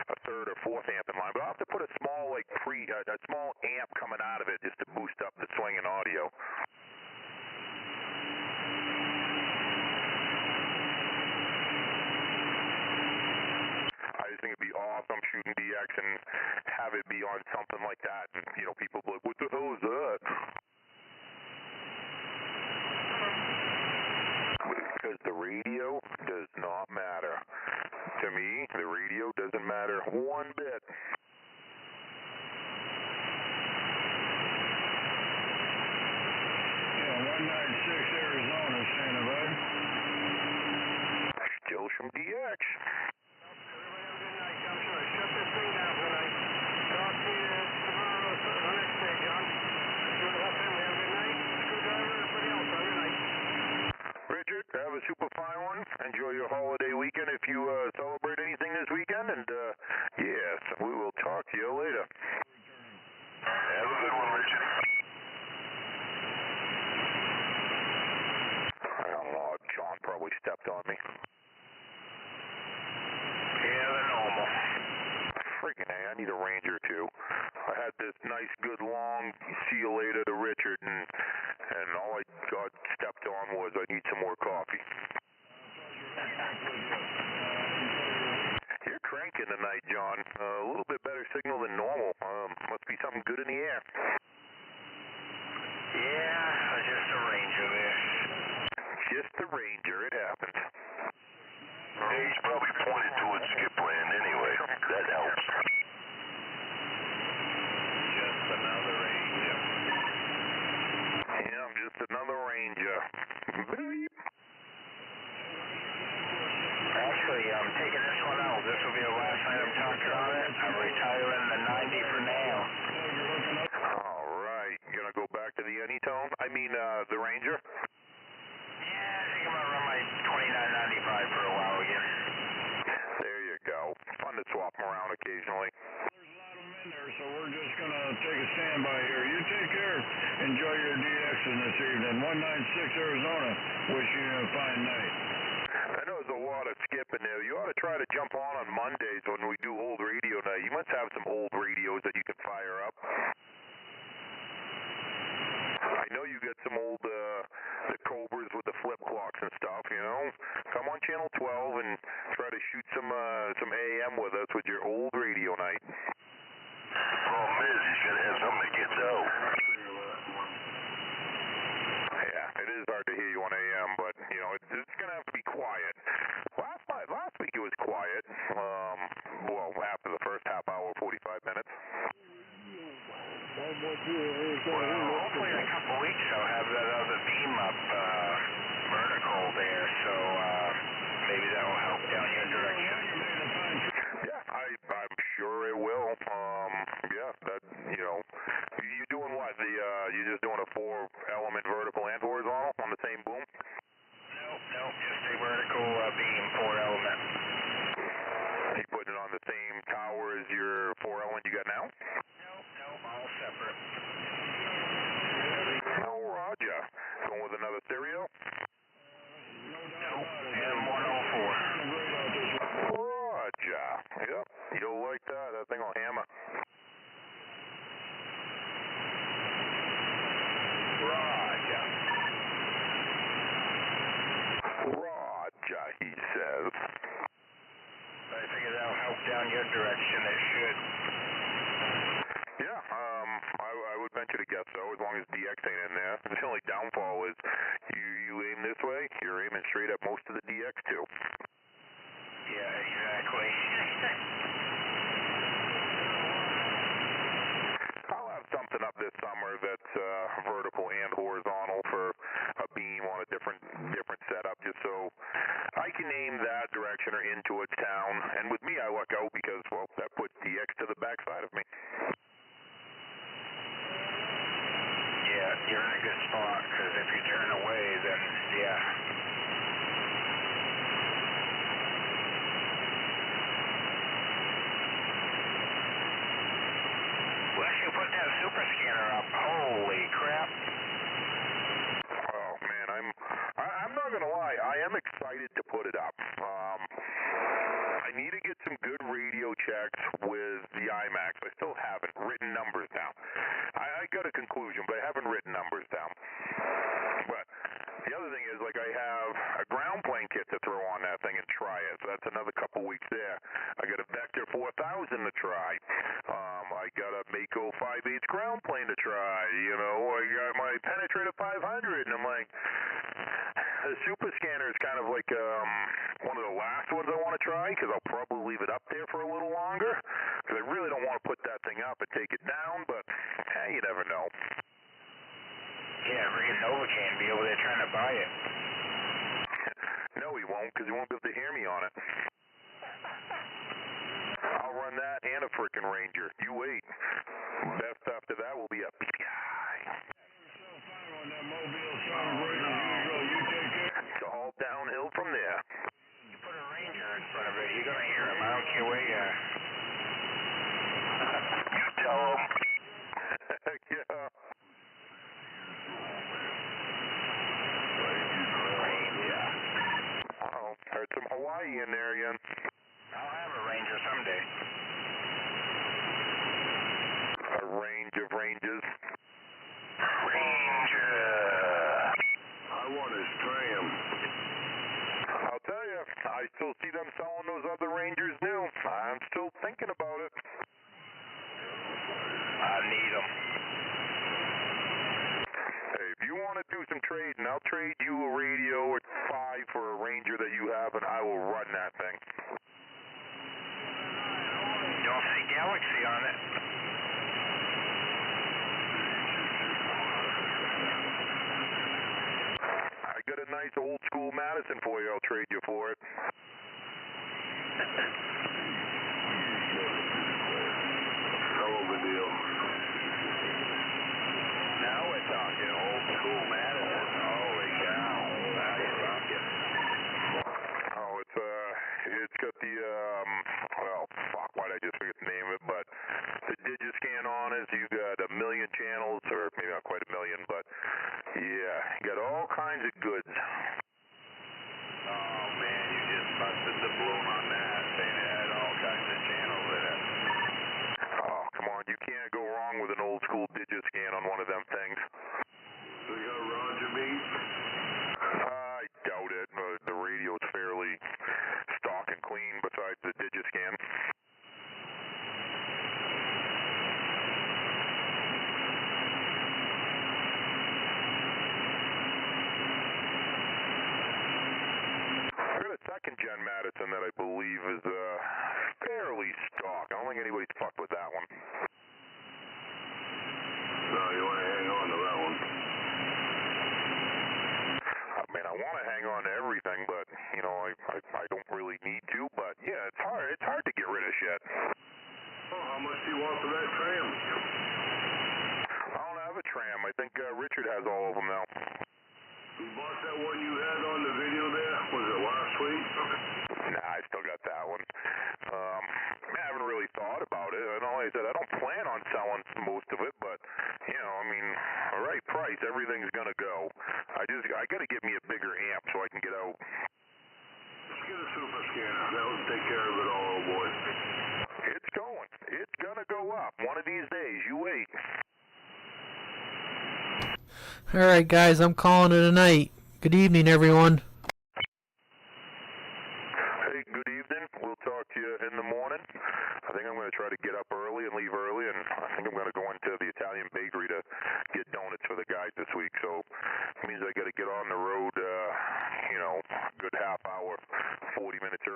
a third or fourth amp in line. But I'll have to put a small a small amp coming out of it just to boost up the swing and audio. I just think it'd be awesome shooting DX and have it be on something like that. And, you know, people be like, what the hell is that? Because the radio does not matter. To me, the radio doesn't matter one bit. Yeah, 196 Arizona, standing by. Still from DX. Richard, have a super fine one. Enjoy your holiday weekend if you celebrate anything this weekend. And, yes, we will talk to you later. Have a good one, Richard. I don't know. John probably stepped on me. Yeah, the normal. Freaking A, I need a Ranger too. I had this nice, good, long see you later to Richard, and all I got stepped on was I need some more coffee. You're cranking tonight, John. A little bit better signal than normal. Must be something good in the air. Yeah, just a Ranger there. Just the Ranger, it happens. Hey, he's probably pointed towards skip land anyway. That helps. Just another Ranger. Yeah, I'm just another Ranger. Actually, I'm taking this one out. This will be the last night I'm talking on it. I'm retiring the 90 for now. All right. You gonna go back to the Anytone? I mean, the Ranger? Yeah, I think I'm gonna run my 2995 for a while again. There you go. Fun to swap them around occasionally. There's a lot of them in there, so we're just going to take a standby here. You take care. Enjoy your DXs this evening. 196 Arizona. Wish you a fine night. I know there's a lot of skipping there. You ought to try to jump on Mondays when we do old radio night. You must have some old radios that you can fire up. I know you get some old the Cobras with the flip clocks and stuff, you know. Come on Channel 12 and try to shoot some AM with us with your old radio night. The problem is he's got to have something that gets out. Yeah, it is hard to hear you on AM, but, you know, it's going to have to be quiet. Last week it was quiet. Well, after the first half hour, 45 minutes. Well, hopefully in a couple weeks I'll have that other beam up vertical there, so maybe that will help down your direction. Yeah, I'm sure it will. Yeah, that, you know, you doing what? You just doing a 4-element vertical and horizontal on the same boom? No, just a vertical beam, 4-element. You putting it on the same tower as your 4-element you got now? No, all separate. Oh, Roger. Going with another stereo? No, M104. Roger. Yep, you'll like that. That thing will hammer. Roger. Roger, he says. I figure that'll help down your direction. It should. Yeah, I would venture to guess so, as long as DX ain't in there. The only downfall is you aim this way, you're aiming straight at most of the DX too. Yeah, exactly. I'll have something up this summer that's vertical and horizontal for a beam on a different set up just so I can aim that direction or in towards town. And with me, I luck out because, well, that puts DX to the backside of me. Yeah, you're in a good spot, because if you turn away, then, yeah. Once you put that super scanner up, holy crap. Oh, man, I'm not going to lie. I am excited to put it up. I need to get some good radio checks with the IMAX. I still haven't written numbers down. I got a conclusion, but I haven't written numbers down. But the other thing is, like, I have a ground plane kit to throw on that thing and try it. So that's another couple weeks there. I got a Vector 4000 to try. I got a Mako 5/8 ground plane to try. You know, I got my Penetrator 500, and I'm like, the super scanner is kind of like one of the last ones I want to try, because I'll probably leave it up there for a little longer, because I really don't want to put that thing up and take it down, but you never know. Yeah, friggin' Novocaine be over there trying to buy it. No, he won't, because he won't be able to hear me on it. I'll run that and a frickin' Ranger. You wait. Best after that will be a BPI. On that mobile sound great as usual. You take care. It's all downhill from there. You put a Ranger in front of it, you're gonna hear him. I don't care where you are. You tell him. Yeah. Oh, heard some Hawaii in there again. I'll have a Ranger someday. A range of ranges. Ranger. I want his tram. I'll tell you, I still see them selling those other Rangers new. I'm still thinking about it. I need them. Hey, if you want to do some trading, I'll trade you a radio at 5 for a Ranger that you have, and I will run that thing. Don't say Galaxy on it. I got a nice old school Madison for you. I'll trade you for it. Hell of a deal. Now we're talking old school Madison. Holy cow. Now you're talking. Oh, it's got the, well, fuck, why did I just forget the name of it, but the Digiscan on it, so you got a million channels, or maybe not quite a million, but yeah, you got all kinds of goods. Oh, man, you just busted the balloon on that, saying it had all kinds of channels in it. Oh, come on, you can't go wrong with an old school Digiscan on one of them things. We got Roger beat. I doubt it. The radio's fairly stock and clean besides the Digiscan. I got a second gen Madison that I believe is fairly stock. I don't think anybody's fucked with that one. No, you want to hang on to that one. I mean, I want to hang on to everything, but you know, I don't really need to. But yeah, it's hard. It's hard to get rid of shit. Oh, how much do you want for that tram? I don't have a tram. I think Richard has all of them now. You bought that one you had on the video there? Was it last week? Nah, I still got that one. I haven't really thought about it. And like I said, I don't plan on selling most of it, but you know, I mean, all right price, everything's gonna go. I gotta get me a bigger amp so I can get out. Let's get a super scanner. That'll take care of it all, old boy. It's going. It's gonna go up one of these days. You wait. All right, guys, I'm calling it a night. Good evening, everyone. Hey, good evening. We'll talk to you in the morning. I think I'm going to try to get up early and leave early, and I think I'm going to go into the Italian bakery to get donuts for the guys this week. So it means I got to get on the road, you know, a good half hour, 40 minutes early.